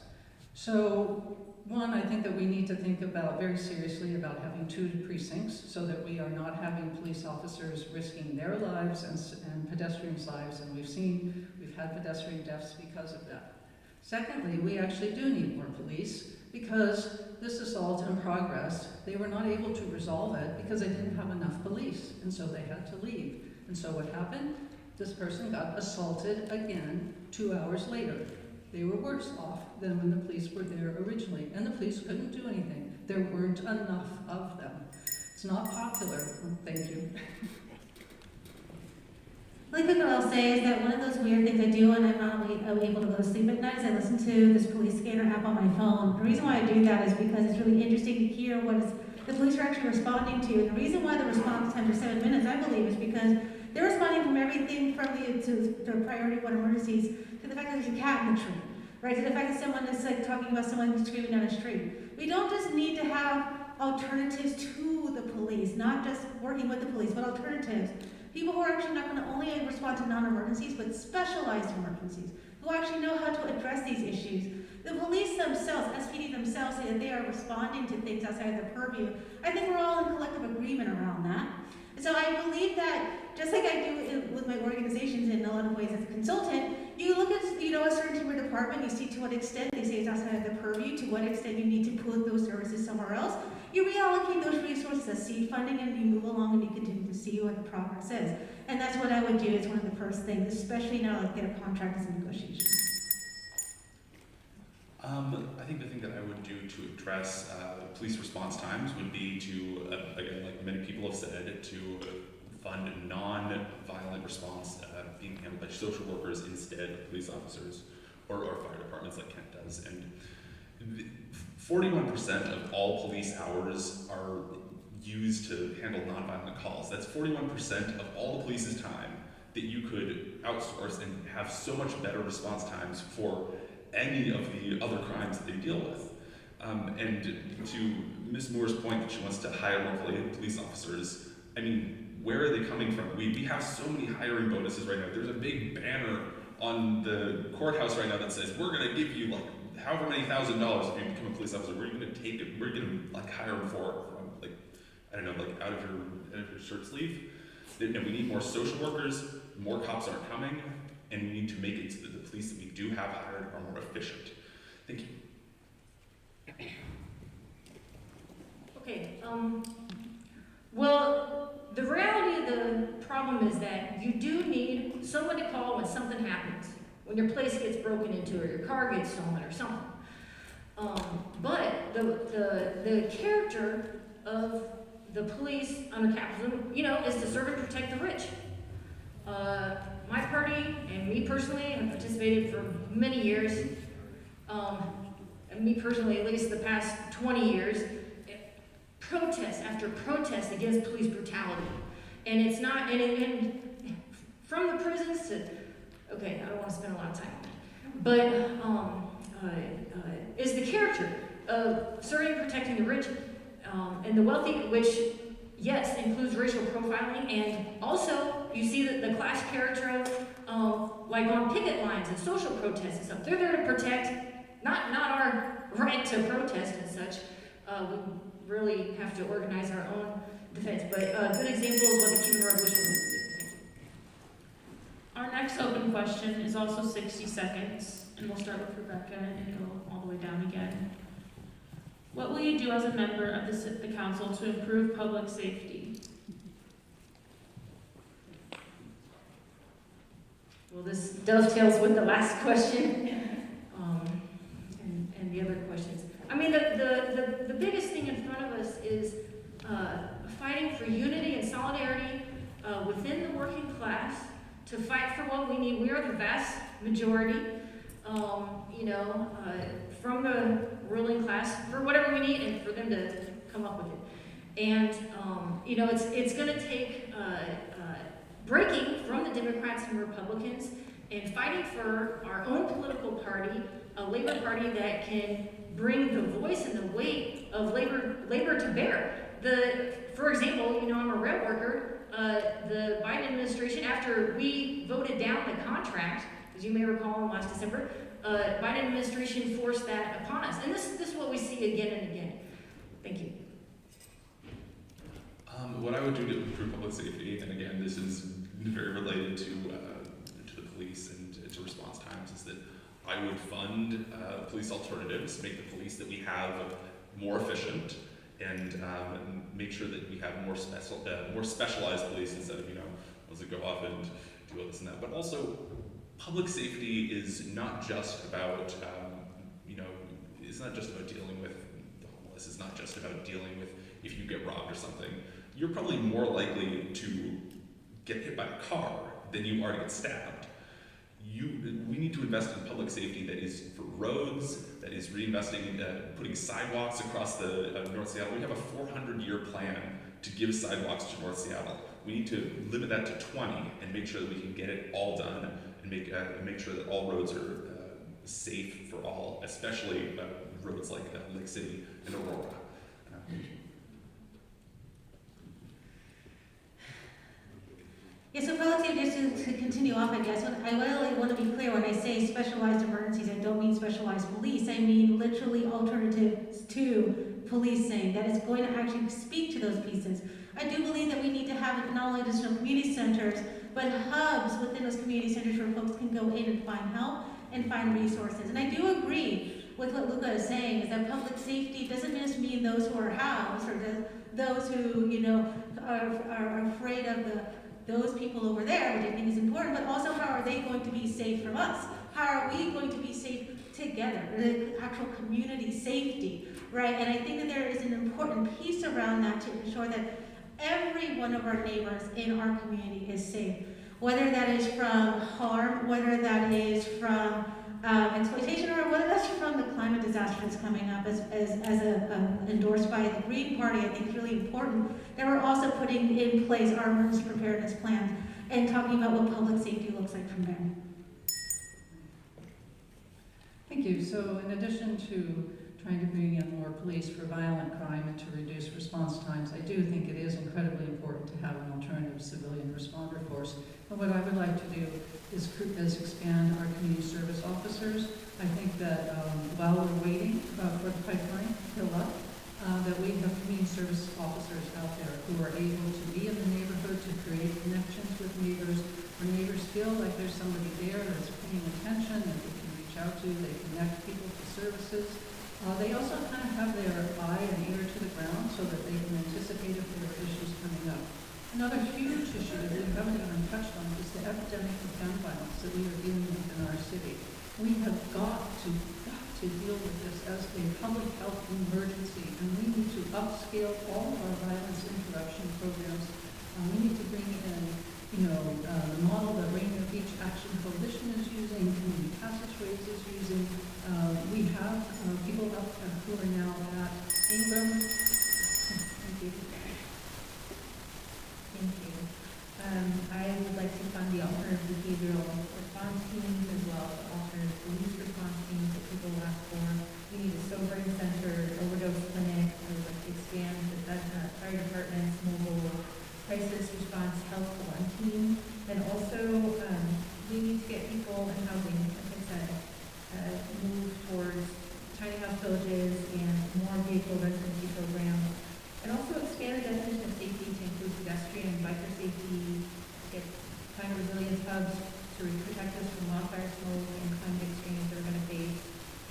Speaker 6: So, one, I think that we need to think about very seriously about having 2 precincts so that we are not having police officers risking their lives and pedestrians' lives, and we've had pedestrian deaths because of that. Secondly, we actually do need more police because this assault in progress, they were not able to resolve it because they didn't have enough police, and so they had to leave. And so what happened? This person got assaulted again 2 hours later. They were worse off than when the police were there originally, and the police couldn't do anything. There weren't enough of them. It's not popular. Thank you.
Speaker 5: Really quick, what I'll say is that one of those weird things I do when I'm not able to go to sleep at night is I listen to this police scanner app on my phone. The reason why I do that is because it's really interesting to hear what the police are actually responding to. And the reason why the response times are 7 minutes, I believe, is because they're responding from everything from the priority one emergencies to the fact that there's a cat in the tree, right? To the fact that someone is like talking about someone screaming down a street. We don't just need to have alternatives to the police, not just working with the police, but alternatives. People who are actually not going to only respond to non-emergencies, but specialized emergencies, who actually know how to address these issues. The police themselves, SPD themselves, say that they are responding to things outside their purview. I think we're all in collective agreement around that. And so I believe that, just like I do with my organizations in a lot of ways as a consultant, you look at a certain timber department, you see to what extent they say it's outside of their purview, to what extent you need to put those services somewhere else. You reallocate those resources as seed funding, and you move along and you continue to see what the progress is. And that's what I would do. It's one of the first things, especially now that their contract is in negotiation.
Speaker 4: I think the thing that I would do to address police response times would be to, again, like many people have said, to fund non-violent response being handled by social workers instead of police officers or fire departments like Kent does. And 41% of all police hours are used to handle non-violent calls. That's 41% of all the police's time that you could outsource and have so much better response times for any of the other crimes that they deal with. And to Ms. Moore's point that she wants to hire more police officers, I mean, where are they coming from? We have so many hiring bonuses right now. There's a big banner on the courthouse right now that says, we're gonna give you like however many $1,000 if you become a police officer. We're gonna take it, we're gonna like hire them for, like, I don't know, like out of your shirt sleeve. And we need more social workers, more cops aren't coming, and we need to make it so that the police that we do have hired are more efficient. Thank you.
Speaker 2: Okay, well, the reality of the problem is that you do need someone to call when something happens, when your place gets broken into or your car gets stolen or something. But the character of the police under capitalism, is to serve and protect the rich. My party and me personally have participated for many years, and me personally at least the past 20 years, protest after protest against police brutality. And it's not, and from the prisons to, okay, I don't want to spend a lot of time on that, but is the character of serving and protecting the rich and the wealthy, which, yes, includes racial profiling, and also you see the class character of, like on picket lines and social protests and stuff. They're there to protect, not our right to protest and such. We really have to organize our own defense, but a good example is what the Cuban Revolution did.
Speaker 11: Our next open question is also 60 seconds, and we'll start with Rebecca and go all the way down again. What will you do as a member of the council to improve public safety?
Speaker 2: Well, this dovetails with the last question and the other questions. I mean, the biggest thing in front of us is fighting for unity and solidarity within the working class to fight for what we need. We are the vast majority, from the ruling class for whatever we need and for them to come up with it. And, it's going to take breaking from the Democrats and Republicans and fighting for our own political party, a labor party that can bring the voice and the weight of labor to bear. For example, I'm a rail worker. The Biden administration, after we voted down the contract, as you may recall last December, Biden administration forced that upon us. And this is what we see again and again. Thank you.
Speaker 4: What I would do to improve public safety, and again, this is very related to the police and to response times, is that I would fund police alternatives, make the police that we have more efficient, and make sure that we have more specialized police instead of, those that go off and do all this and that. But also, public safety is not just about, it's not just about dealing with the homeless. It's not just about dealing with if you get robbed or something. You're probably more likely to get hit by a car than you are to get stabbed. We need to invest in public safety that is for roads, that is reinvesting in putting sidewalks across the North Seattle. We have a 400-year plan to give sidewalks to North Seattle. We need to limit that to 20 and make sure that we can get it all done and make sure that all roads are safe for all, especially roads like Lake City and Aurora.
Speaker 5: Yeah, so relative, just to continue off, I guess, I really want to be clear when I say specialized emergencies, I don't mean specialized police, I mean literally alternatives to policing that is going to actually speak to those pieces. I do believe that we need to have not only additional community centers, but hubs within those community centers where folks can go in and find help and find resources. And I do agree with what Luca is saying, is that public safety doesn't just mean those who are housed or those who, are afraid of those people over there, which I think is important, but also how are they going to be safe from us? How are we going to be safe together? The actual community safety, right? And I think that there is an important piece around that to ensure that every one of our neighbors in our community is safe, whether that is from harm, whether that is from exploitation, or whether that's from the climate disaster that's coming up as endorsed by the Green Party. I think it's really important that we're also putting in place our emergency preparedness plans and talking about what public safety looks like from there.
Speaker 6: Thank you. So in addition to trying to bring in more police for violent crime and to reduce response times, I do think it is incredibly important to have an alternative civilian responder force. And what I would like to do is expand our community service officers. I think that while we're waiting for the pipeline to fill up, that we have community service officers out there who are able to be in the neighborhood, to create connections with neighbors, where neighbors feel like there's somebody there that's paying attention, that they can reach out to, they connect people to services. They also kind of have their eye and ear to the ground so that they can anticipate if there are issues coming up. Another huge issue that we haven't even touched on is the epidemic of gun violence that we are dealing with in our city. We have got to deal with this as a public health emergency, and we need to upscale all of our violence interruption programs. We need to bring in, the model that Rainier Beach Action Coalition is using, Community Passageways is using. We have people up who are now at Ingram. Thank you.
Speaker 7: Thank you. I would like to fund the alternative behavioral response teams as well as the alternative police response teams that people ask for. We need a sobering center, overdose clinic. I would like to expand the fire department's mobile crisis response health one team. And also, we need to get people in housing, like I said, move towards tiny house villages and more vehicle residency programs. And also expand the definition of safety to include pedestrian and biker safety, get climate resilience hubs to protect us from wildfire smoke and climate extremes that we're going to face,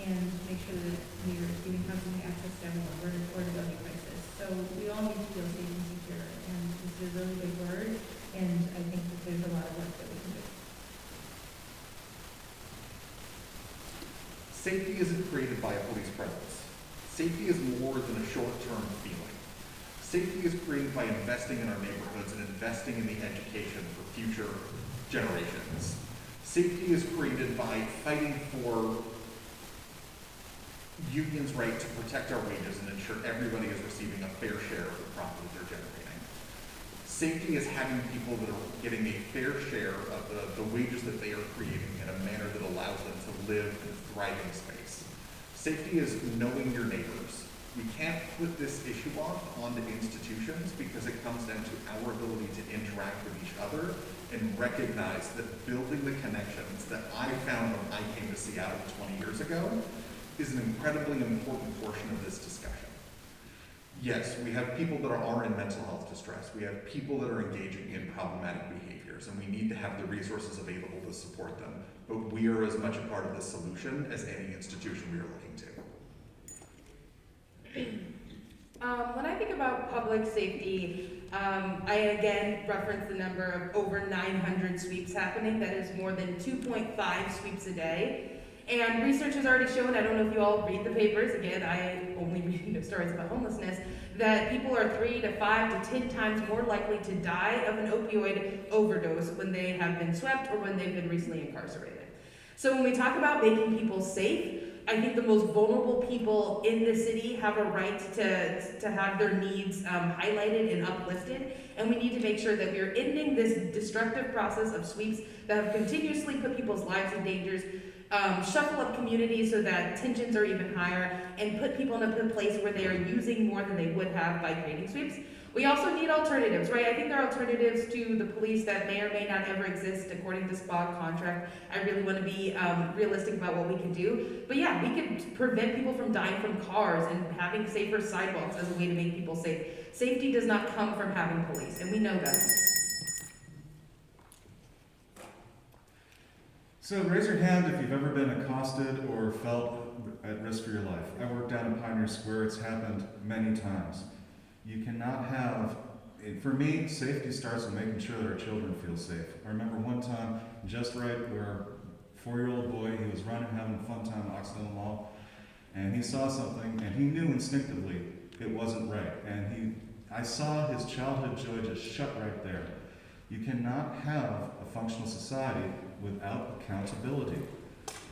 Speaker 7: and make sure that we are giving housing access to everyone. We're in an affordability crisis. So we all need to feel safe and secure, and this is a really big word, and I think that there's a lot of work that we can do.
Speaker 8: Safety isn't created by a police presence. Safety is more than a short-term feeling. Safety is created by investing in our neighborhoods and investing in the education for future generations. Safety is created by fighting for unions' right to protect our wages and ensure everybody is receiving a fair share of the profit that they're generating. Safety is having people that are getting a fair share of the wages that they are creating in a manner that allows them to live in a thriving space. Safety is knowing your neighbors. We can't put this issue off onto institutions because it comes down to our ability to interact with each other and recognize that building the connections that I found when I came to Seattle 20 years ago is an incredibly important portion of this discussion. Yes, we have people that are in mental health distress. We have people that are engaging in problematic behaviors. dangers, and we need to have the resources available to support them. But we are as much a part of the solution as any institution we are looking to.
Speaker 9: When I think about public safety, I again reference the number of over 900 sweeps happening. That is more than 2.5 sweeps a day. And research has already shown, I don't know if you all read the papers, again, I only read stories about homelessness, that people are 3 to 5 to 10 times more likely to die of an opioid overdose when they have been swept or when they've been recently incarcerated. So when we talk about making people safe, I think the most vulnerable people in the city have a right to have their needs highlighted and uplifted, and we need to make sure that we are ending this destructive process of sweeps that have continuously put people's lives in danger, shuffle up communities so that tensions are even higher, and put people in a place where they are using more than they would have by creating sweeps. We also need alternatives, right? I think there are alternatives to the police that may or may not ever exist according to SPOG contract. I really want to be realistic about what we can do. But yeah, we could prevent people from dying from cars and having safer sidewalks as a way to make people safe. Safety does not come from having police, and we know that.
Speaker 10: So raise your hand if you've ever been accosted or felt at risk for your life. I work down in Pioneer Square. It's happened many times. You cannot have, for me, safety starts with making sure that our children feel safe. I remember one time, just right, where a 4-year-old boy, he was running, having a fun time at Occidental Mall, and he saw something, and he knew instinctively it wasn't right. And I saw his childhood joy just shut right there. You cannot have a functional society without accountability.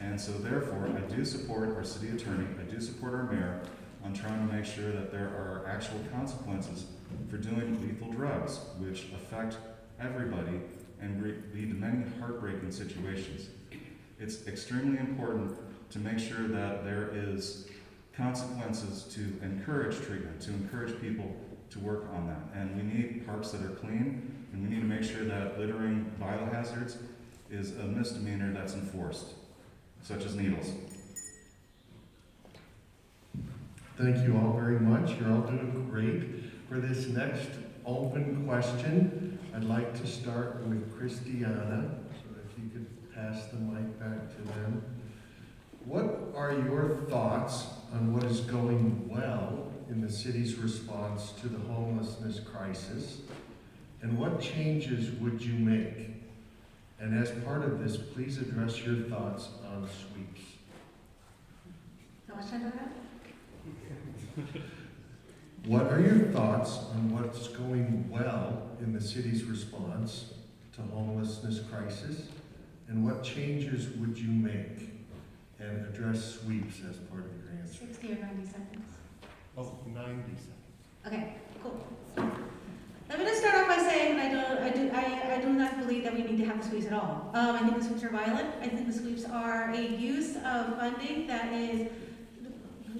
Speaker 10: And so therefore, I do support our city attorney, I do support our mayor on trying to make sure that there are actual consequences for doing lethal drugs, which affect everybody and lead to many heartbreaking situations. It's extremely important to make sure that there is consequences to encourage treatment, to encourage people to work on that. And we need parks that are clean, and we need to make sure that littering biohazards is a misdemeanor that's enforced, such as needles.
Speaker 3: Thank you all very much. You're all doing great. For this next open question, I'd like to start with Christiana. So if you could pass the mic back to them. What are your thoughts on what is going well in the city's response to the homelessness crisis? And what changes would you make? And as part of this, please address your thoughts on sweeps. What are your thoughts on what's going well in the city's response to homelessness crisis? And what changes would you make? And address sweeps as part of your answer.
Speaker 5: 60 or 90 seconds.
Speaker 3: Oh, 90 seconds.
Speaker 5: Okay, cool. Let me just start off by saying I do not believe that we need to have the sweeps at all. I think the sweeps are violent. I think the sweeps are a use of funding that is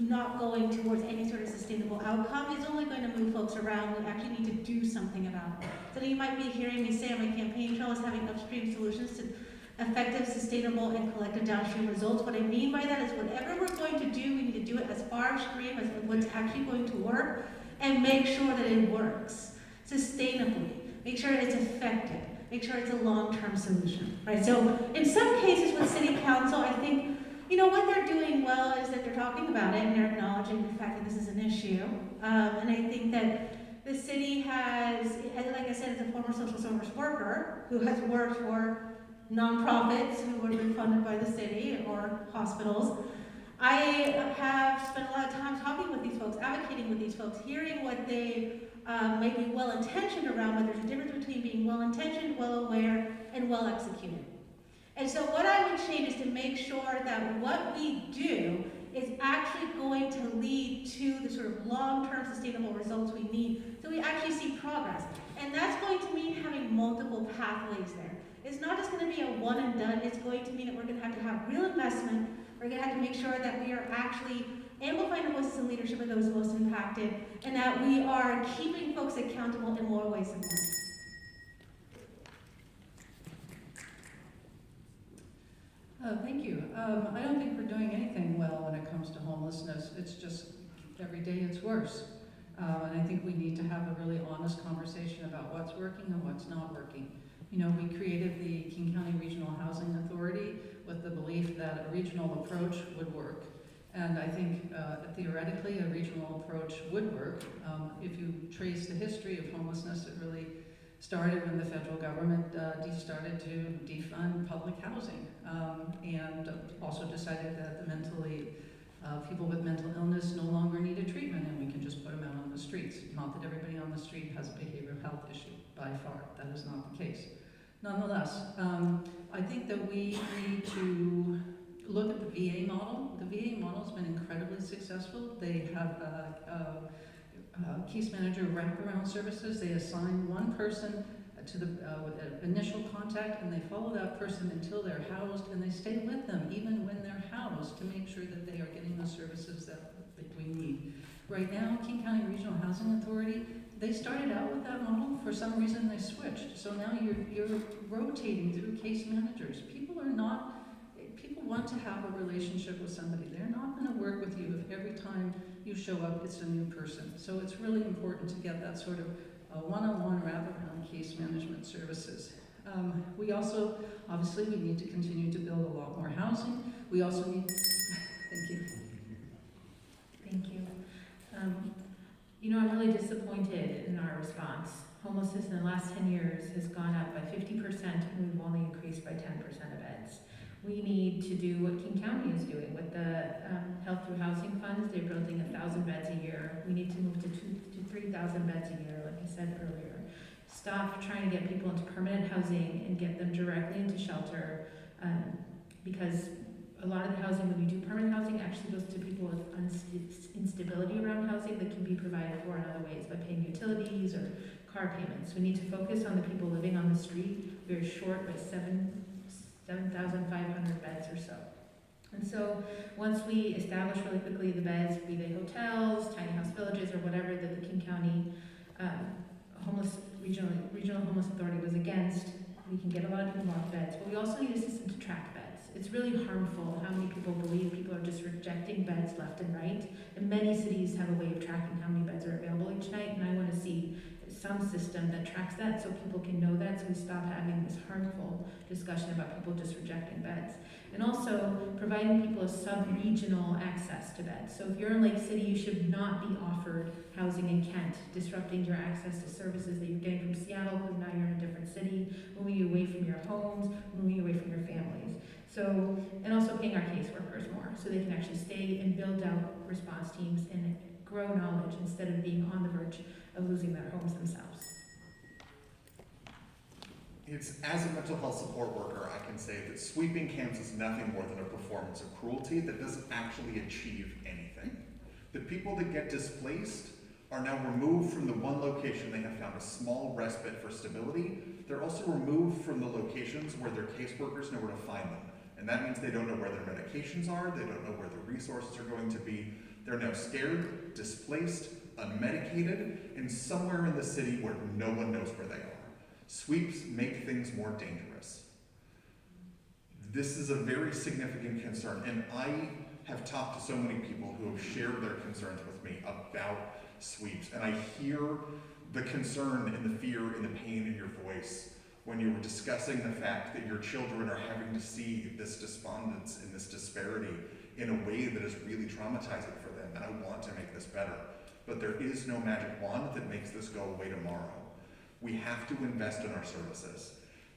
Speaker 5: not going towards any sort of sustainable outcome. It's only going to move folks around. We actually need to do something about it. So you might be hearing me say on my campaign trail is having upstream solutions to effective, sustainable, and collective downstream results. What I mean by that is whatever we're going to do, we need to do it as far upstream as what's actually going to work and make sure that it works sustainably. Make sure it's effective. Make sure it's a long-term solution, right? So in some cases with city council, I think, what they're doing well is that they're talking about it and they're acknowledging the fact that this is an issue. And I think that the city has, like I said, as a former social service worker who has worked for nonprofits who were being funded by the city or hospitals, I have spent a lot of time talking with these folks, advocating with these folks, hearing what they may be well-intentioned around, but there's a difference between being well-intentioned, well-aware, and well-executed. And so what I would change is to make sure that what we do is actually going to lead to the sort of long-term sustainable results we need, so we actually see progress. And that's going to mean having multiple pathways there. It's not just going to be a one and done, it's going to mean that we're going to have real investment. We're going to have to make sure that we are actually amplifying the voices and leadership of those most impacted, and that we are keeping folks accountable in more ways than one.
Speaker 6: Thank you. I don't think we're doing anything well when it comes to homelessness. It's just every day it's worse. And I think we need to have a really honest conversation about what's working and what's not working. You know, we created the King County Regional Housing Authority with the belief that a regional approach would work. And I think theoretically a regional approach would work. If you trace the history of homelessness, it really started when the federal government started to defund public housing and also decided that people with mental illness no longer needed treatment and we can just put them out on the streets. Not that everybody on the street has a behavioral health issue, by far. That is not the case. Nonetheless, I think that we need to look at the VA model. The VA model has been incredibly successful. They have case manager wraparound services. They assign one person to the with initial contact, and they follow that person until they're housed, and they stay with them even when they're housed to make sure that they are getting the services that we need. Right now, King County Regional Housing Authority, they started out with that model. For some reason, they switched. So now you're rotating through case managers. People want to have a relationship with somebody. They're not going to work with you if every time you show up, it's a new person. So it's really important to get that sort of one-on-one wraparound case management services. We also, obviously, we need to continue to build a lot more housing. We also need, thank you.
Speaker 7: Thank you. You know, I'm really disappointed in our response. Homelessness in the last 10 years has gone up by 50% and we've only increased by 10% of beds. We need to do what King County is doing with the Health Through Housing funds. They're building 1,000 beds a year. We need to move to 3,000 beds a year, like I said earlier. Stop trying to get people into permanent housing and get them directly into shelter because a lot of the housing, when you do permanent housing, actually goes to people with instability around housing that can be provided for in other ways by paying utilities or car payments. We need to focus on the people living on the street. We're short by 7,500 beds or so. And so once we establish really quickly the beds, be they hotels, tiny house villages, or whatever that the King County Regional Homeless Authority was against, we can get a lot of people off beds. But we also need a system to track beds. It's really harmful how many people believe people are just rejecting beds left and right. And many cities have a way of tracking how many beds are available each night, and I want to see some system that tracks that so people can know that, so we stop having this harmful discussion about people just rejecting beds. And also providing people a sub-regional access to beds. So if you're in Lake City, you should not be offered housing in Kent, disrupting your access to services that you're getting from Seattle because now you're in a different city, moving you away from your homes, moving you away from your families. So, and also paying our caseworkers more so they can actually stay and build out response teams and grow knowledge instead of being on the verge of losing their homes themselves.
Speaker 8: As a mental health support worker, I can say that sweeping camps is nothing more than a performance of cruelty that doesn't actually achieve anything. The people that get displaced are now removed from the one location they have found a small respite for stability. They're also removed from the locations where their caseworkers know where to find them. And that means they don't know where their medications are, they don't know where their resources are going to be. They're now scared, displaced, unmedicated, and somewhere in the city where no one knows where they are. Sweeps make things more dangerous. This is a very significant concern, and I have talked to so many people who have shared their concerns with me about sweeps, and I hear the concern and the fear and the pain in your voice when you were discussing the fact that your children are having to see this despondence and this disparity in a way that is really traumatizing for them, and I want to make this better. But there is no magic wand that makes this go away tomorrow. We have to invest in our services.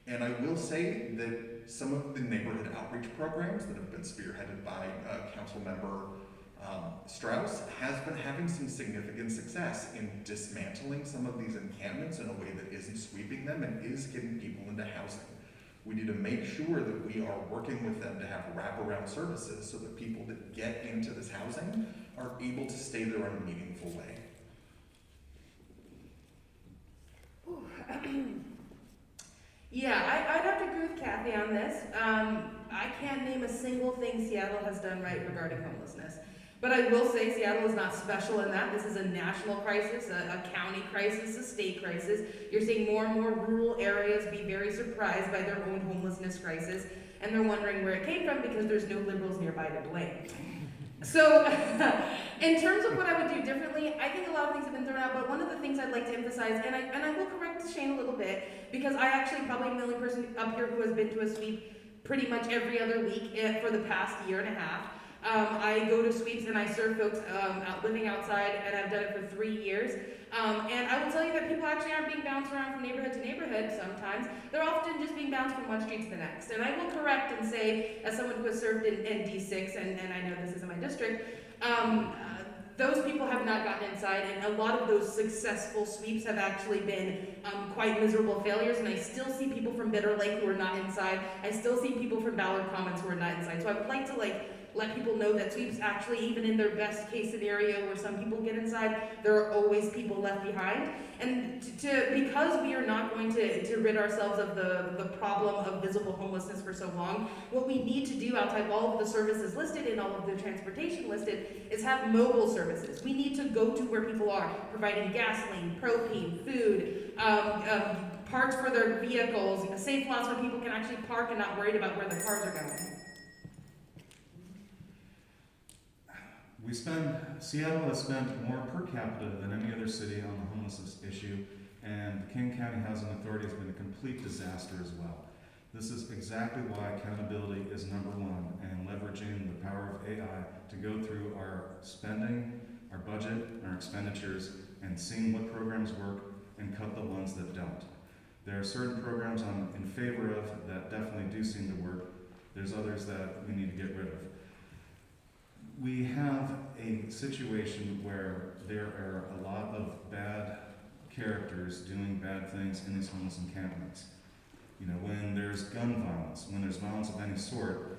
Speaker 8: And I will say that some of the neighborhood outreach programs that have been spearheaded by Councilmember Strauss has been having some significant success in dismantling some of these encampments in a way that isn't sweeping them and is getting people into housing. We need to make sure that we are working with them to have wraparound services so that people that get into this housing are able to stay there in a meaningful way.
Speaker 9: Yeah, I'd have to agree with Kathy on this. I can't name a single thing Seattle has done right regarding homelessness. But I will say Seattle is not special in that. This is a national crisis, a county crisis, a state crisis. You're seeing more and more rural areas be very surprised by their own homelessness crisis, and they're wondering where it came from because there's no liberals nearby to blame. So, in terms of what I would do differently, I think a lot of things have been thrown out, but one of the things I'd like to emphasize, and I will correct Shane a little bit, because I actually probably am the only person up here who has been to a sweep pretty much every other week for the past year and a half. I go to sweeps and I serve folks living outside, and I've done it for 3 years. And I will tell you that people actually aren't being bounced around from neighborhood to neighborhood sometimes. They're often just being bounced from one street to the next. And I will correct and say, as someone who has served in D6, and I know this isn't my district, those people have not gotten inside, and a lot of those successful sweeps have actually been quite miserable failures, and I still see people from Bitter Lake who are not inside. I still see people from Ballard Commons who are not inside. So I would like to let people know that sweeps actually, even in their best case scenario where some people get inside, there are always people left behind. And because we are not going to rid ourselves of the problem of visible homelessness for so long, what we need to do outside of all of the services listed and all of the transportation listed is have mobile services. We need to go to where people are, providing gasoline, propane, food, parts for their vehicles, safe lots where people can actually park and not worried about where their cars are going.
Speaker 10: Seattle has spent more per capita than any other city on the homelessness issue, and the King County Housing Authority has been a complete disaster as well. This is exactly why accountability is number one, and leveraging the power of AI to go through our spending, our budget, and our expenditures, and seeing what programs work and cut the ones that don't. There are certain programs I'm in favor of that definitely do seem to work. There's others that we need to get rid of. We have a situation where there are a lot of bad characters doing bad things in these homeless encampments. You know, when there's gun violence, when there's violence of any sort,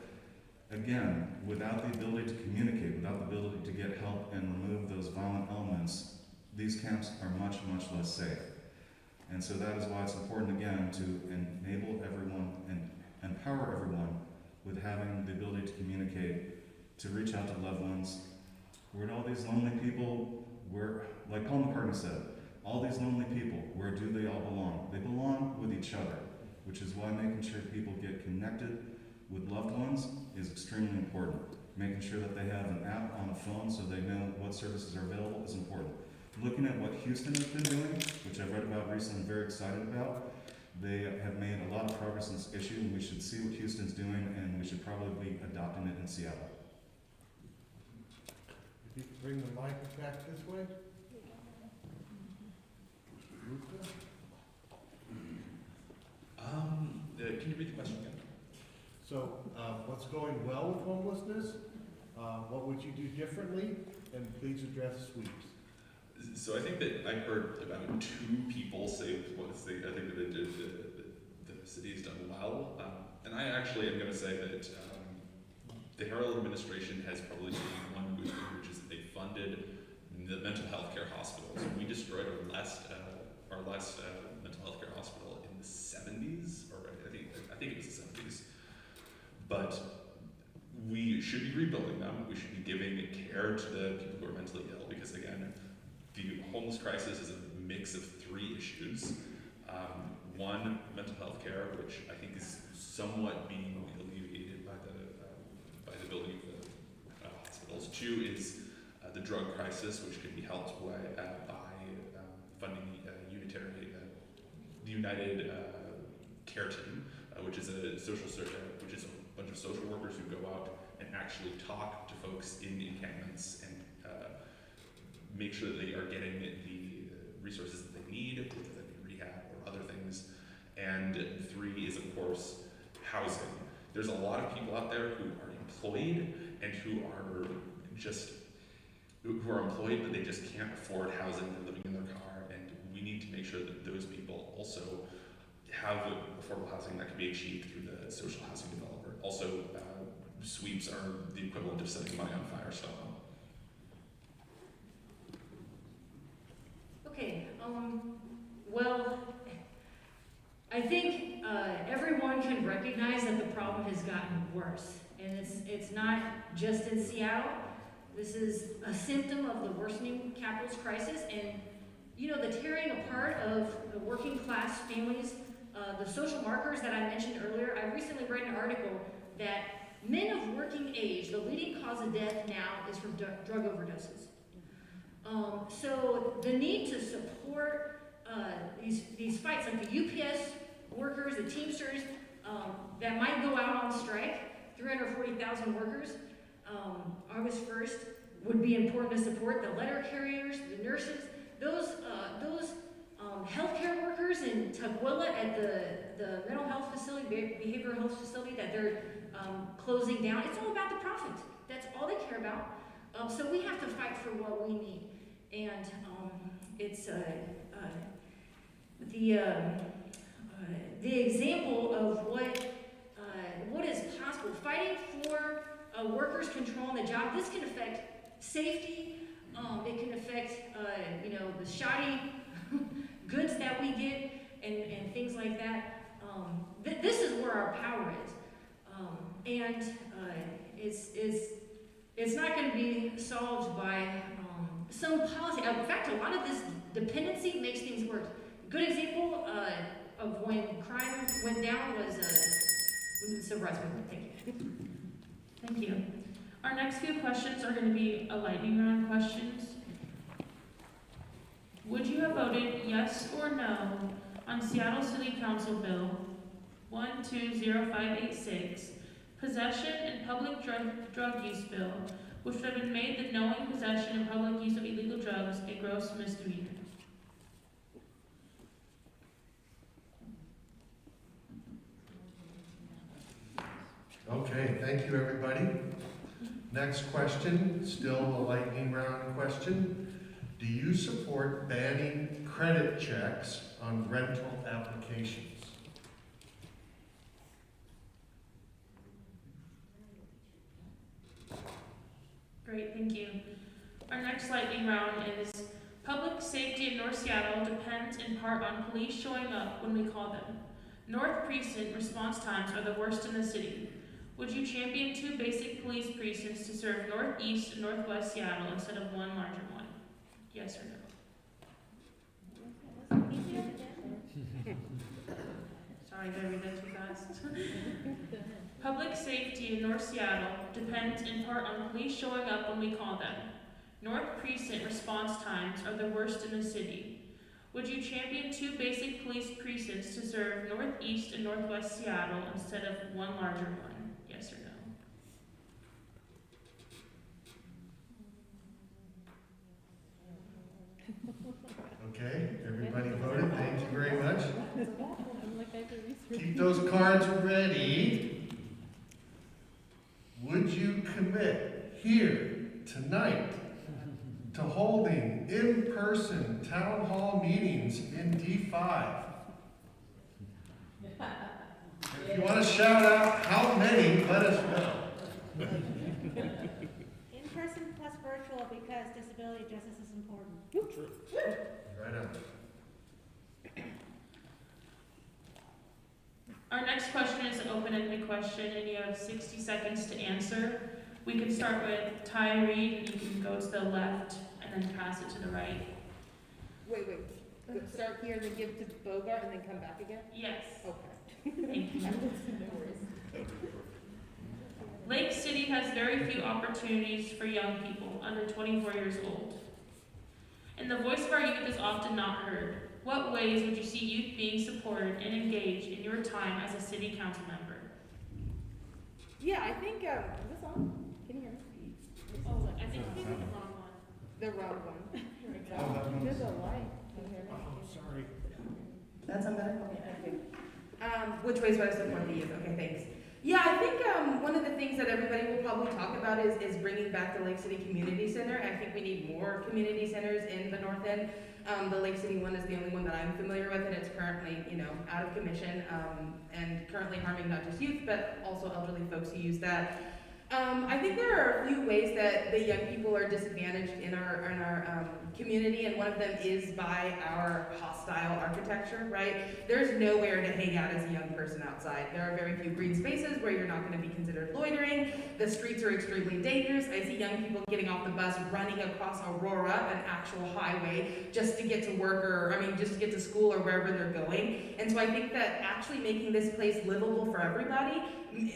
Speaker 10: again, without the ability to communicate, without the ability to get help and remove those violent elements, these camps are much, much less safe. And so that is why it's important, again, to enable everyone and empower everyone with having the ability to communicate, to reach out to loved ones. Where do all these lonely people, like Paul McCartney said, all these lonely people, where do they all belong? They belong with each other, which is why making sure people get connected with loved ones is extremely important. Making sure that they have an app on a phone so they know what services are available is important. Looking at what Houston has been doing, which I read about recently and very excited about, they have made a lot of progress in this issue, and we should see what Houston's doing, and we should probably be adopting it in Seattle.
Speaker 3: If you could bring the mic back this way.
Speaker 4: Can you read the question again?
Speaker 3: So, what's going well with homelessness? What would you do differently? And please address sweeps.
Speaker 4: So I think that I heard about 2 people say I think that the city has done well, and I actually am going to say that the Harrell administration has probably taken one good thing, which is that they funded the mental health care hospitals. We destroyed our last mental health care hospital in the 70s, or I think it was the 70s. But we should be rebuilding them. We should be giving care to the people who are mentally ill, because again, the homeless crisis is a mix of 3 issues. One, mental health care, which I think is somewhat being alleviated by the building of the hospitals. 2 is the drug crisis, which can be helped by funding the United Care Team, which is a bunch of social workers who go out and actually talk to folks in encampments and make sure that they are getting the resources that they need, whether that be rehab or other things. And 3 is, of course, housing. There's a lot of people out there who are employed and who are employed, but they just can't afford housing. They're living in their car, and we need to make sure that those people also have affordable housing that can be achieved through the social housing developer. Also, sweeps are the equivalent of setting money on fire, so.
Speaker 2: Okay, well, I think everyone can recognize that the problem has gotten worse. And it's not just in Seattle. This is a symptom of the worsening capitalist crisis. And, you know, the tearing apart of the working class families, the social markers that I mentioned earlier. I recently read an article that men of working age, the leading cause of death now is from drug overdoses. So the need to support these fights, like the UPS workers, the Teamsters, that might go out on strike, 340,000 workers, August 1st, would be important to support. The letter carriers, the nurses, those healthcare workers in Tukwila at the mental health facility, behavioral health facility that they're closing down. It's all about the profit. That's all they care about. So we have to fight for what we need. And it's the example of what is possible. Fighting for workers controlling the job. This can affect safety. It can affect the shoddy goods that we get and things like that. This is where our power is, and it's not going to be solved by some policy. In fact, a lot of this dependency makes things worse. A good example of when crime went down was when the civil rights movement. Thank you.
Speaker 11: Thank you. Our next few questions are going to be a lightning round questions. Would you have voted yes or no on Seattle City Council Bill 120586, Possession and Public Drug Use Bill, which would have been made the knowing possession and public use of illegal drugs a gross misdemeanor?
Speaker 3: Okay, thank you, everybody. Next question, still a lightning round question. Do you support banning credit checks on rental applications?
Speaker 11: Great, thank you. Our next lightning round is public safety in North Seattle depends in part on police showing up when we call them. North Precinct response times are the worst in the city. Would you champion 2 basic police precincts to serve Northeast and Northwest Seattle instead of one larger one? Yes or no? Sorry, did I read that too fast? Public safety in North Seattle depends in part on police showing up when we call them. North Precinct response times are the worst in the city. Would you champion 2 basic police precincts to serve Northeast and Northwest Seattle instead of one larger one? Yes or no?
Speaker 3: Okay, everybody voted, thank you very much. Keep those cards ready. Would you commit here tonight to holding in-person town hall meetings in D5? If you want to shout out how many, let us know.
Speaker 5: In person plus virtual because disability justice is important.
Speaker 3: Right on.
Speaker 11: Our next question is an open-ended question, and you have 60 seconds to answer. We can start with Ty Reed, and you can go to the left and then pass it to the right.
Speaker 9: Wait. Start here, then give to Bogart, and then come back again?
Speaker 11: Yes.
Speaker 9: Okay.
Speaker 11: Thank you.
Speaker 9: No worries.
Speaker 11: Lake City has very few opportunities for young people under 24 years old. And the voice of our youth is often not heard. What ways would you see youth being supported and engaged in your time as a city council member?
Speaker 9: Yeah, I think, is this on? Can you hear me?
Speaker 11: Oh, I think we did the wrong one.
Speaker 9: The wrong one.
Speaker 3: Oh,
Speaker 9: There's a light. Can you hear me?
Speaker 3: sorry.
Speaker 9: That's on better? Okay, thank you. Which ways would I support the youth? Okay, thanks. Yeah, I think one of the things that everybody will probably talk about is bringing back the Lake City Community Center. I think we need more community centers in the North End. The Lake City one is the only one that I'm familiar with, and it's currently, out of commission, and currently harming not just youth, but also elderly folks who use that. I think there are a few ways that the young people are disadvantaged in our community, and one of them is by our hostile architecture, right? There's nowhere to hang out as a young person outside. There are very few green spaces where you're not going to be considered loitering. The streets are extremely dangerous. I see young people getting off the bus, running across Aurora, an actual highway, just to get to work just to get to school or wherever they're going. And so I think that actually making this place livable for everybody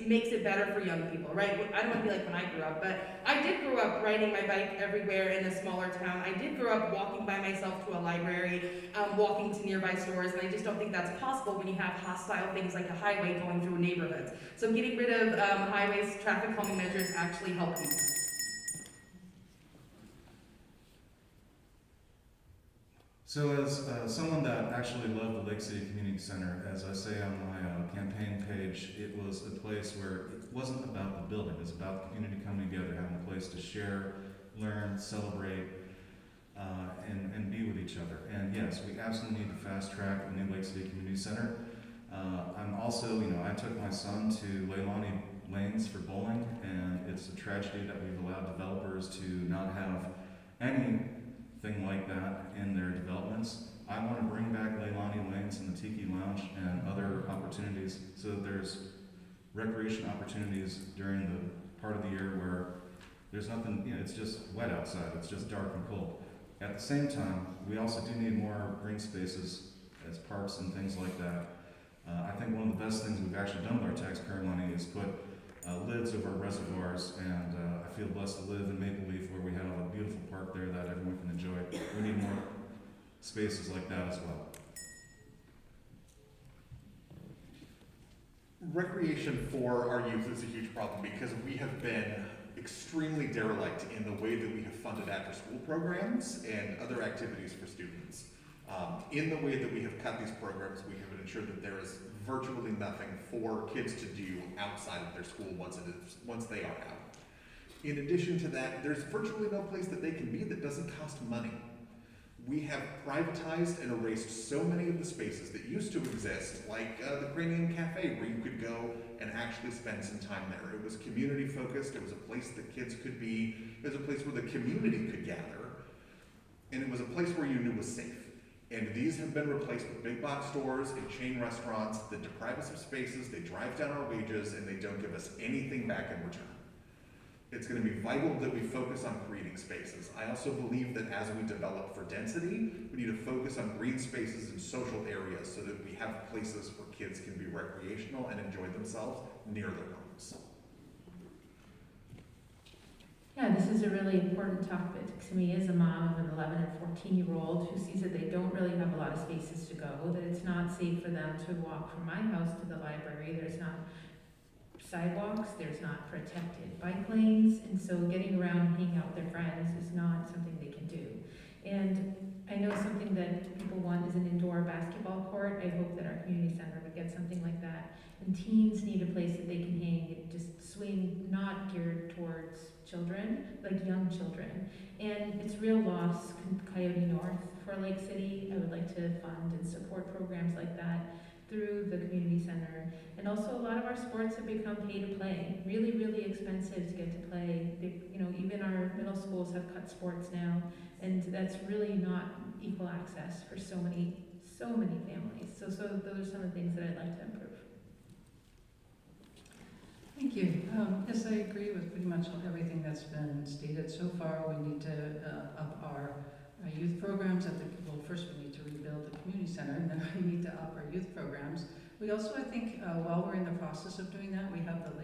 Speaker 9: makes it better for young people, right? I don't want to be like when I grew up, but I did grow up riding my bike everywhere in a smaller town. I did grow up walking by myself to a library, walking to nearby stores, and I just don't think that's possible when you have hostile things like a highway going through neighborhoods. So getting rid of highways, traffic calming measures actually help people.
Speaker 10: So as someone that actually loved the Lake City Community Center, as I say on my campaign page, it was a place where it wasn't about the building, it was about the community coming together, having a place to share, learn, celebrate, and be with each other. And yes, we absolutely need to fast track the new Lake City Community Center. I'm also, I took my son to Leilani Lanes for bowling, and it's a tragedy that we've allowed developers to not have anything like that in their developments. I want to bring back Leilani Lanes and the Tiki Lounge and other opportunities so that there's recreation opportunities during the part of the year where there's nothing, it's just wet outside, it's just dark and cold. At the same time, we also do need more green spaces as parks and things like that. I think one of the best things we've actually done with our taxpayer money is put lids over reservoirs, and I feel blessed to live in Maple Leaf where we have a beautiful park there that everyone can enjoy. We need more spaces like that as well.
Speaker 8: Recreation for our youth is a huge problem because we have been extremely derelict in the way that we have funded after-school programs and other activities for students. In the way that we have cut these programs, we have ensured that there is virtually nothing for kids to do outside of their school once they are out. In addition to that, there's virtually no place that they can be that doesn't cost money. We have privatized and erased so many of the spaces that used to exist, like the Cranium Cafe, where you could go and actually spend some time there. It was community focused, it was a place that kids could be, it was a place where the community could gather, and it was a place where you knew was safe. And these have been replaced with big box stores and chain restaurants that deprive us of spaces, they drive down our wages, and they don't give us anything back in return. It's going to be vital that we focus on creating spaces. I also believe that as we develop for density, we need to focus on green spaces and social areas so that we have places where kids can be recreational and enjoy themselves near their homes.
Speaker 7: Yeah, this is a really important topic to me as a mom of an 11 and 14-year-old who sees that they don't really have a lot of spaces to go, that it's not safe for them to walk from my house to the library. There's not sidewalks, there's not protected bike lanes, and so getting around and hanging out with their friends is not something they can do. And I know something that people want is an indoor basketball court. I hope that our community center would get something like that. And teens need a place that they can hang and just swing, not geared towards children, like young children. And it's real loss, Coyote North for Lake City. I would like to fund and support programs like that through the community center. And also a lot of our sports have become pay to play, really, really expensive to get to play. Even our middle schools have cut sports now, and that's really not equal access for so many families. So those are some of the things that I'd like to improve.
Speaker 6: Thank you. Yes, I agree with pretty much everything that's been stated so far. We need to up our youth programs. First we need to rebuild the community center, and then we need to up our youth programs. We also, I think, while we're in the process of doing that, we have the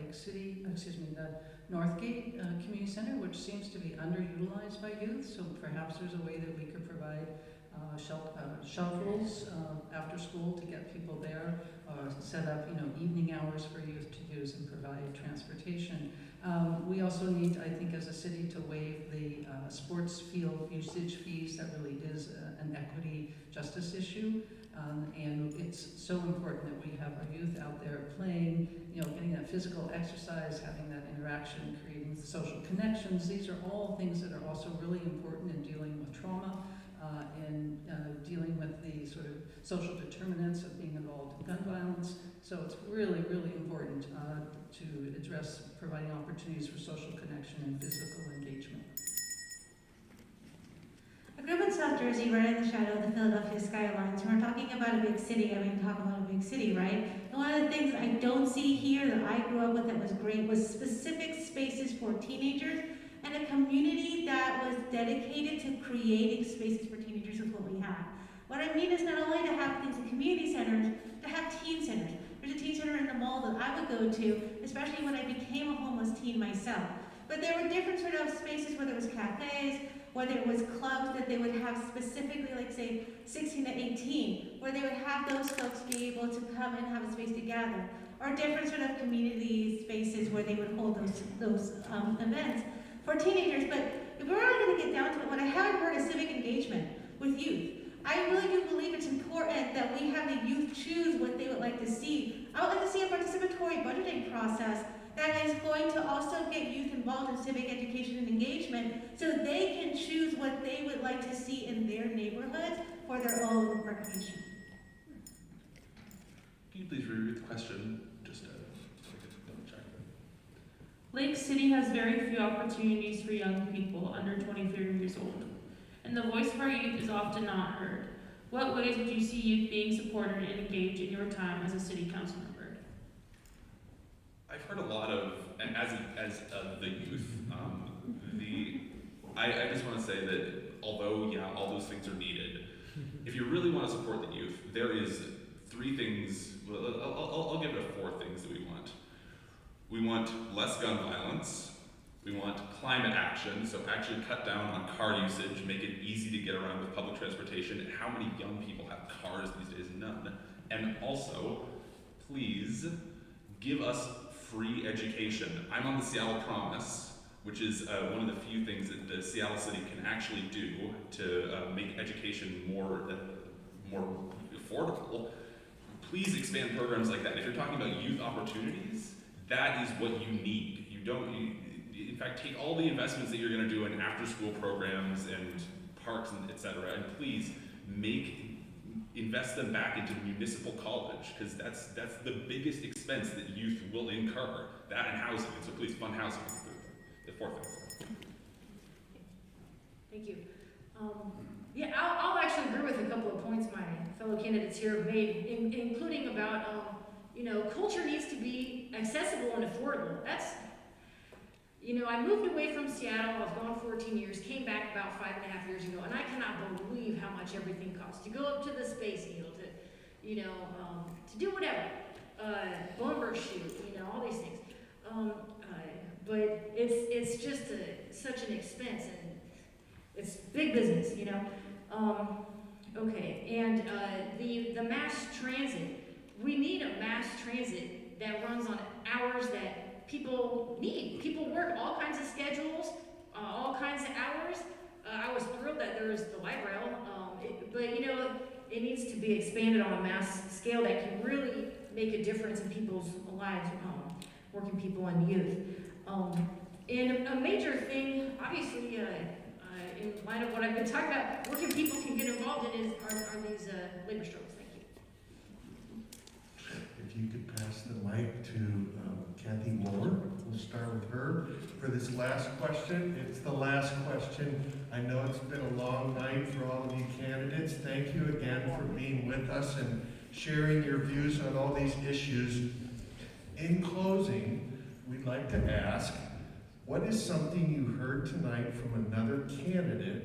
Speaker 6: the Northgate Community Center, which seems to be underutilized by youth. So perhaps there's a way that we could provide shuttles after school to get people there, or set up, evening hours for youth to use and provide transportation. We also need, I think, as a city to waive the sports field usage fees. That really is an equity justice issue. And it's so important that we have our youth out there playing, getting that physical exercise, having that interaction, creating social connections. These are all things that are also really important in dealing with trauma and dealing with the sort of social determinants of being involved in gun violence. So it's really, really important to address providing opportunities for social connection and physical engagement.
Speaker 5: I grew up in South Jersey, right in the shadow of the Philadelphia skyline. So we're talking about a big city. Talk about a big city, right? And one of the things I don't see here that I grew up with that was great was specific spaces for teenagers and a community that was dedicated to creating spaces for teenagers is what we have. What I mean is not only to have things in community centers, to have teen centers. There's a teen center in the mall that I would go to especially when I became a homeless teen myself. But there were different sort of spaces, whether it was cafes, whether it was clubs that they would have specifically, like say 16 to 18, where they would have those folks be able to come and have a space to gather, or different sort of community spaces where they would hold those events for teenagers. But if we're really going to get down to it, what I haven't heard is civic engagement with youth. I really do believe it's important that we have the youth choose what they would like to see. I would like to see a participatory budgeting process that is going to also get youth involved in civic education and engagement so they can choose what they would like to see in their neighborhoods for their own recreation.
Speaker 4: Can you please reread the question, just so I can double check?
Speaker 11: Lake City has very few opportunities for young people under 23 years old, and the voice of our youth is often not heard. What ways would you see youth being supported and engaged in your time as a city council member?
Speaker 4: I've heard a lot of, and as the youth, I just want to say that although, yeah, all those things are needed, if you really want to support the youth, there is 3 things, well, I'll give it 4 things that we want. We want less gun violence. We want climate action, so actually cut down on car usage, make it easy to get around with public transportation. And how many young people have cars these days? None. And also, please give us free education. I'm on the Seattle Promise, which is one of the few things that the Seattle City can actually do to make education more affordable. Please expand programs like that. If you're talking about youth opportunities, that is what you need. In fact, take all the investments that you're going to do in after-school programs and parks and et cetera, and please invest them back into municipal college, because that's the biggest expense that youth will incur, that and housing. So please fund housing. The 4th thing.
Speaker 2: Thank you. Yeah, I'll actually agree with a couple of points my fellow candidates here have made, including about, culture needs to be accessible and affordable. I moved away from Seattle, I was gone 14 years, came back about 5.5 years ago, and I cannot believe how much everything costs. To go up to the Space Needle, to do whatever, bomber shoot, all these things. But it's just such an expense, and it's big business, Okay, and the mass transit, we need a mass transit that runs on hours that people need. People work all kinds of schedules, all kinds of hours. I was thrilled that there was the light rail, but it needs to be expanded on a mass scale that can really make a difference in people's lives, working people and youth. And a major thing, obviously, in light of what I've been talking about, working people can get involved in are these labor struggle. Thank you.
Speaker 3: If you could pass the mic to Kathy Moore, we'll start with her for this last question. It's the last question. I know it's been a long night for all of you candidates. Thank you again for being with us and sharing your views on all these issues. In closing, we'd like to ask, what is something you heard tonight from another candidate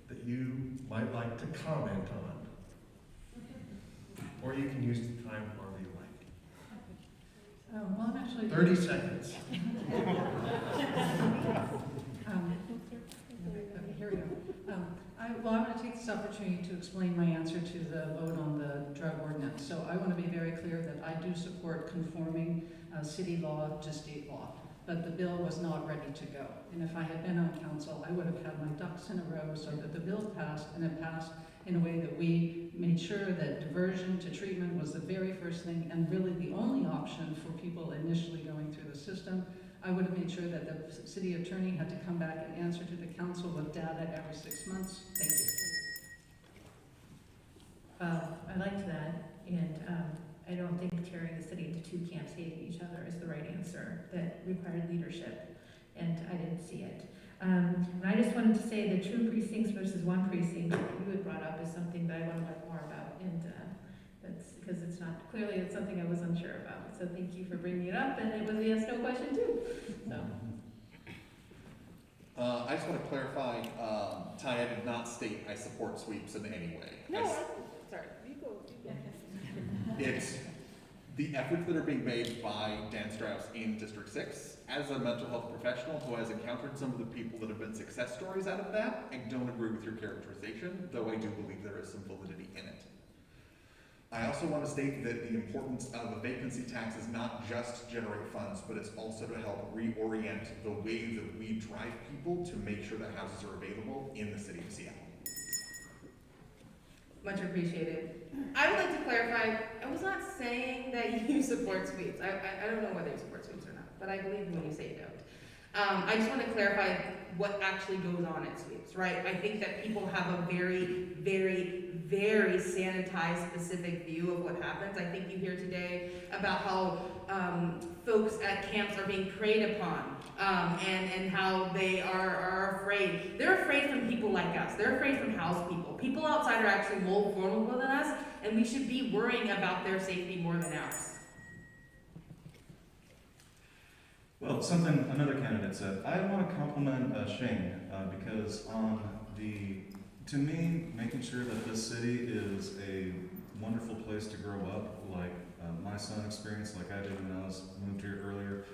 Speaker 3: that you might like to comment on? Or you can use the time however you like.
Speaker 6: Well, I'm actually
Speaker 3: 30 seconds.
Speaker 6: Here we go. I'm going to take this opportunity to explain my answer to the vote on the drug ordinance. So I want to be very clear that I do support conforming city law to state law, but the bill was not ready to go. And if I had been on council, I would have had my ducks in a row so that the bill passed, and it passed in a way that we made sure that diversion to treatment was the very first thing and really the only option for people initially going through the system. I would have made sure that the city attorney had to come back and answer to the council with data every 6 months. Thank you.
Speaker 7: I liked that, and I don't think tearing the city into 2 camps hating each other is the right answer. That required leadership, and I didn't see it. And I just wanted to say the 2 precincts versus 1 precinct that you had brought up is something that I want to learn more about, and that's because it's something I was unsure about. So thank you for bringing it up, and it was a yes/no question too. So.
Speaker 8: I just want to clarify, Ty, I did not state I support sweeps in any way.
Speaker 9: No, sorry, you go.
Speaker 8: It's the efforts that are being made by Dan Strauss in District 6. As a mental health professional who has encountered some of the people that have been success stories out of that, I don't agree with your characterization, though I do believe there is some validity in it. I also want to state that the importance of a vacancy tax is not just to generate funds, but it's also to help reorient the way that we drive people to make sure that houses are available in the city of Seattle.
Speaker 9: Much appreciated. I would like to clarify, I was not saying that you support sweeps. I don't know whether you support sweeps or not, but I believe you when you say you don't. I just want to clarify what actually goes on at sweeps, right? I think that people have a very, very, very sanitized, specific view of what happens. I think you hear today about how folks at camps are being preyed upon, and how they are afraid. They're afraid from people like us. They're afraid from house people. People outside are actually more vulnerable than us, and we should be worrying about their safety more than ours.
Speaker 10: Well, another candidate said, I want to compliment Shane because to me, making sure that this city is a wonderful place to grow up, like my son experienced, like I did when I moved here earlier.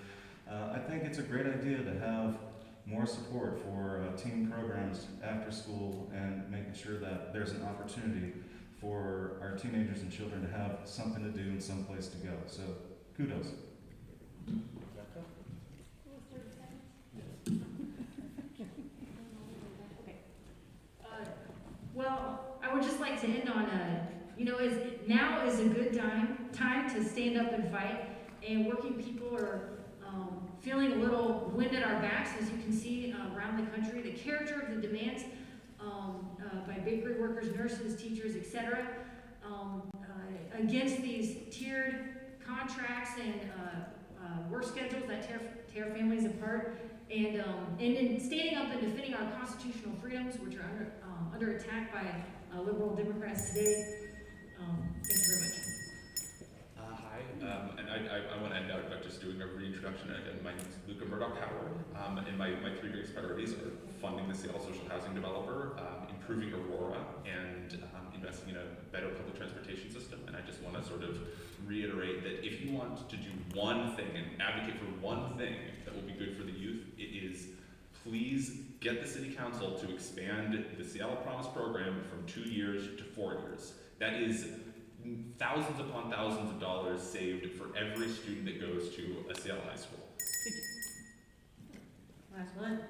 Speaker 10: I think it's a great idea to have more support for teen programs after school and making sure that there's an opportunity for our teenagers and children to have something to do and some place to go. So, kudos.
Speaker 2: Well, I would just like to end on now is a good time to stand up and fight, and working people are feeling a little wind at our backs, as you can see around the country. The character of the demands by bakery workers, nurses, teachers, etc., against these tiered contracts and work schedules that tear families apart, and in standing up and defending our constitutional freedoms, which are under attack by liberal Democrats today. Thank you very much.
Speaker 4: Hi, and I want to end out by just doing a reintroduction. Again, my name is Luca Murdoch-Howard, and my three biggest priorities are funding the Seattle social housing developer, improving Aurora, and investing in a better public transportation system. And I just want to sort of reiterate that if you want to do one thing and advocate for one thing that will be good for the youth, it is please get the city council to expand the Seattle Promise program from 2 years to 4 years. That is thousands upon thousands of dollars saved for every student that goes to a Seattle high school.
Speaker 5: Last one.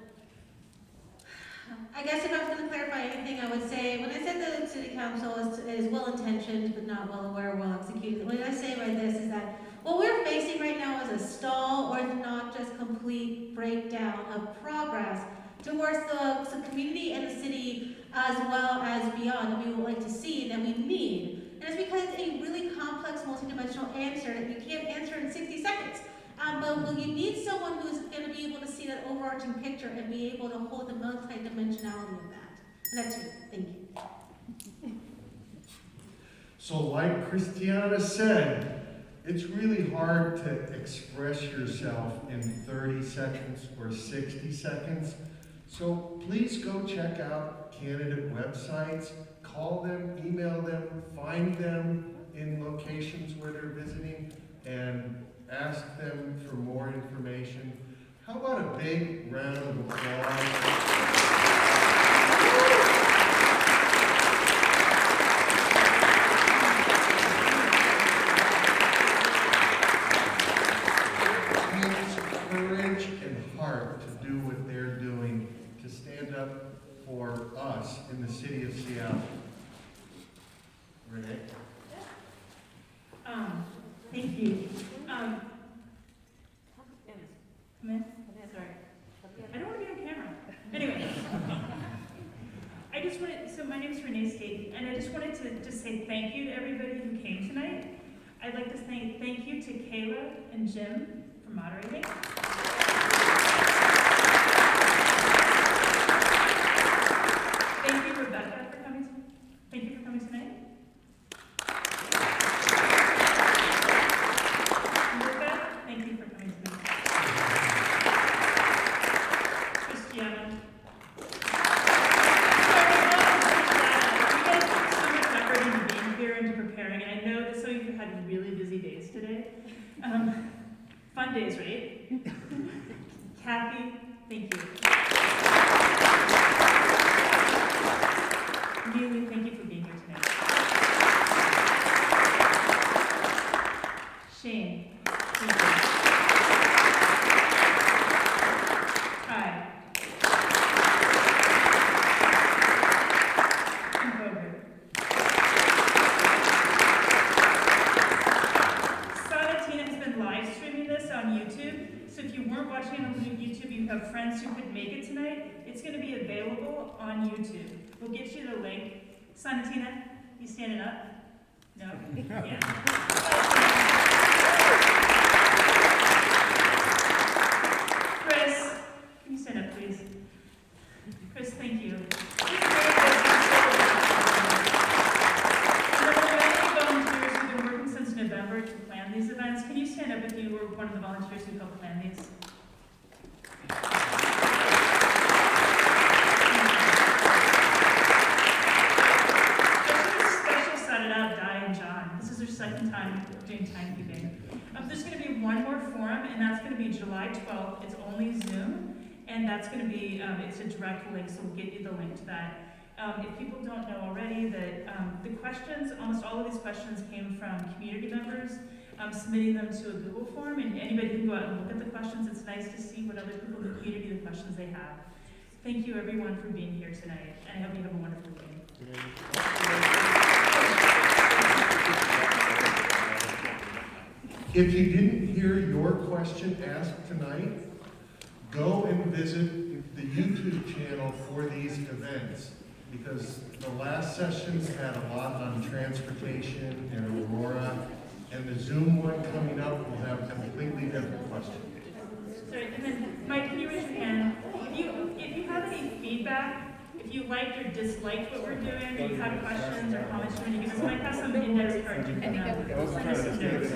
Speaker 5: I guess if I was going to clarify anything, I would say, when I said the city council is well-intentioned but not well aware, well-executed, what I say by this is that what we're facing right now is a stall, or if not just complete breakdown of progress towards the community and the city, as well as beyond, that we would like to see, that we need. And it's because it's a really complex, multidimensional answer that you can't answer in 60 seconds. But you need someone who's going to be able to see that overarching picture and be able to hold the multi-dimensionality of that. And that's it. Thank you.
Speaker 3: So like Christiana said, it's really hard to express yourself in 30 seconds or 60 seconds. So please go check out candidate websites, call them, email them, find them in locations where they're visiting, and ask them for more information. How about a big round of applause? Courage and heart to do what they're doing, to stand up for us in the city of Seattle. Renee?
Speaker 12: Thank you. Sorry. I don't want to be on camera. Anyway, so my name is Renee Skaten, and I just wanted to just say thank you to everybody who came tonight. I'd like to say thank you to Kayla and Jim for moderating. Thank you, Rebecca, for coming. Thank you for coming tonight. Rebecca, thank you for coming tonight. Christiana. You guys put so much effort into being here and to preparing, and I know that some of you had really busy days today. Kathy, thank you. Neely, thank you for being here tonight. Shane, thank you. Ty. And Boger. Sanatina has been live streaming this on YouTube, so if you weren't watching it on YouTube, you have friends who could make it tonight, it's going to be available on YouTube. We'll get you the link. Sanatina, you standing up? No? Yeah. Chris, can you stand up, please? Chris, thank you. Volunteers who've been working since November to plan these events. Can you stand up if you were one of the volunteers who helped plan these? Special shout out Di and John. This is their second time doing timekeeping. There's going to be one more forum, and that's going to be July 12th. It's only Zoom, and that's going to be, it's a direct link, so we'll get you the link to that. If people don't know already, that the questions, almost all of these questions came from community members submitting them to a Google form, and anybody can go out and look at the questions. It's nice to see what other people in the community, the questions they have. Thank you everyone for being here tonight, and I hope you have a wonderful day.
Speaker 3: If you didn't hear your question asked tonight, go and visit the YouTube channel for these events, because the last sessions had a lot on transportation and Aurora, and the Zoom one coming up will have a completely different question.
Speaker 12: Sorry, and then Mike, can you raise your hand? If you have any feedback, if you liked or disliked what we're doing, or you have questions or comments you want to give us, Mike has some index cards you can send us some notes.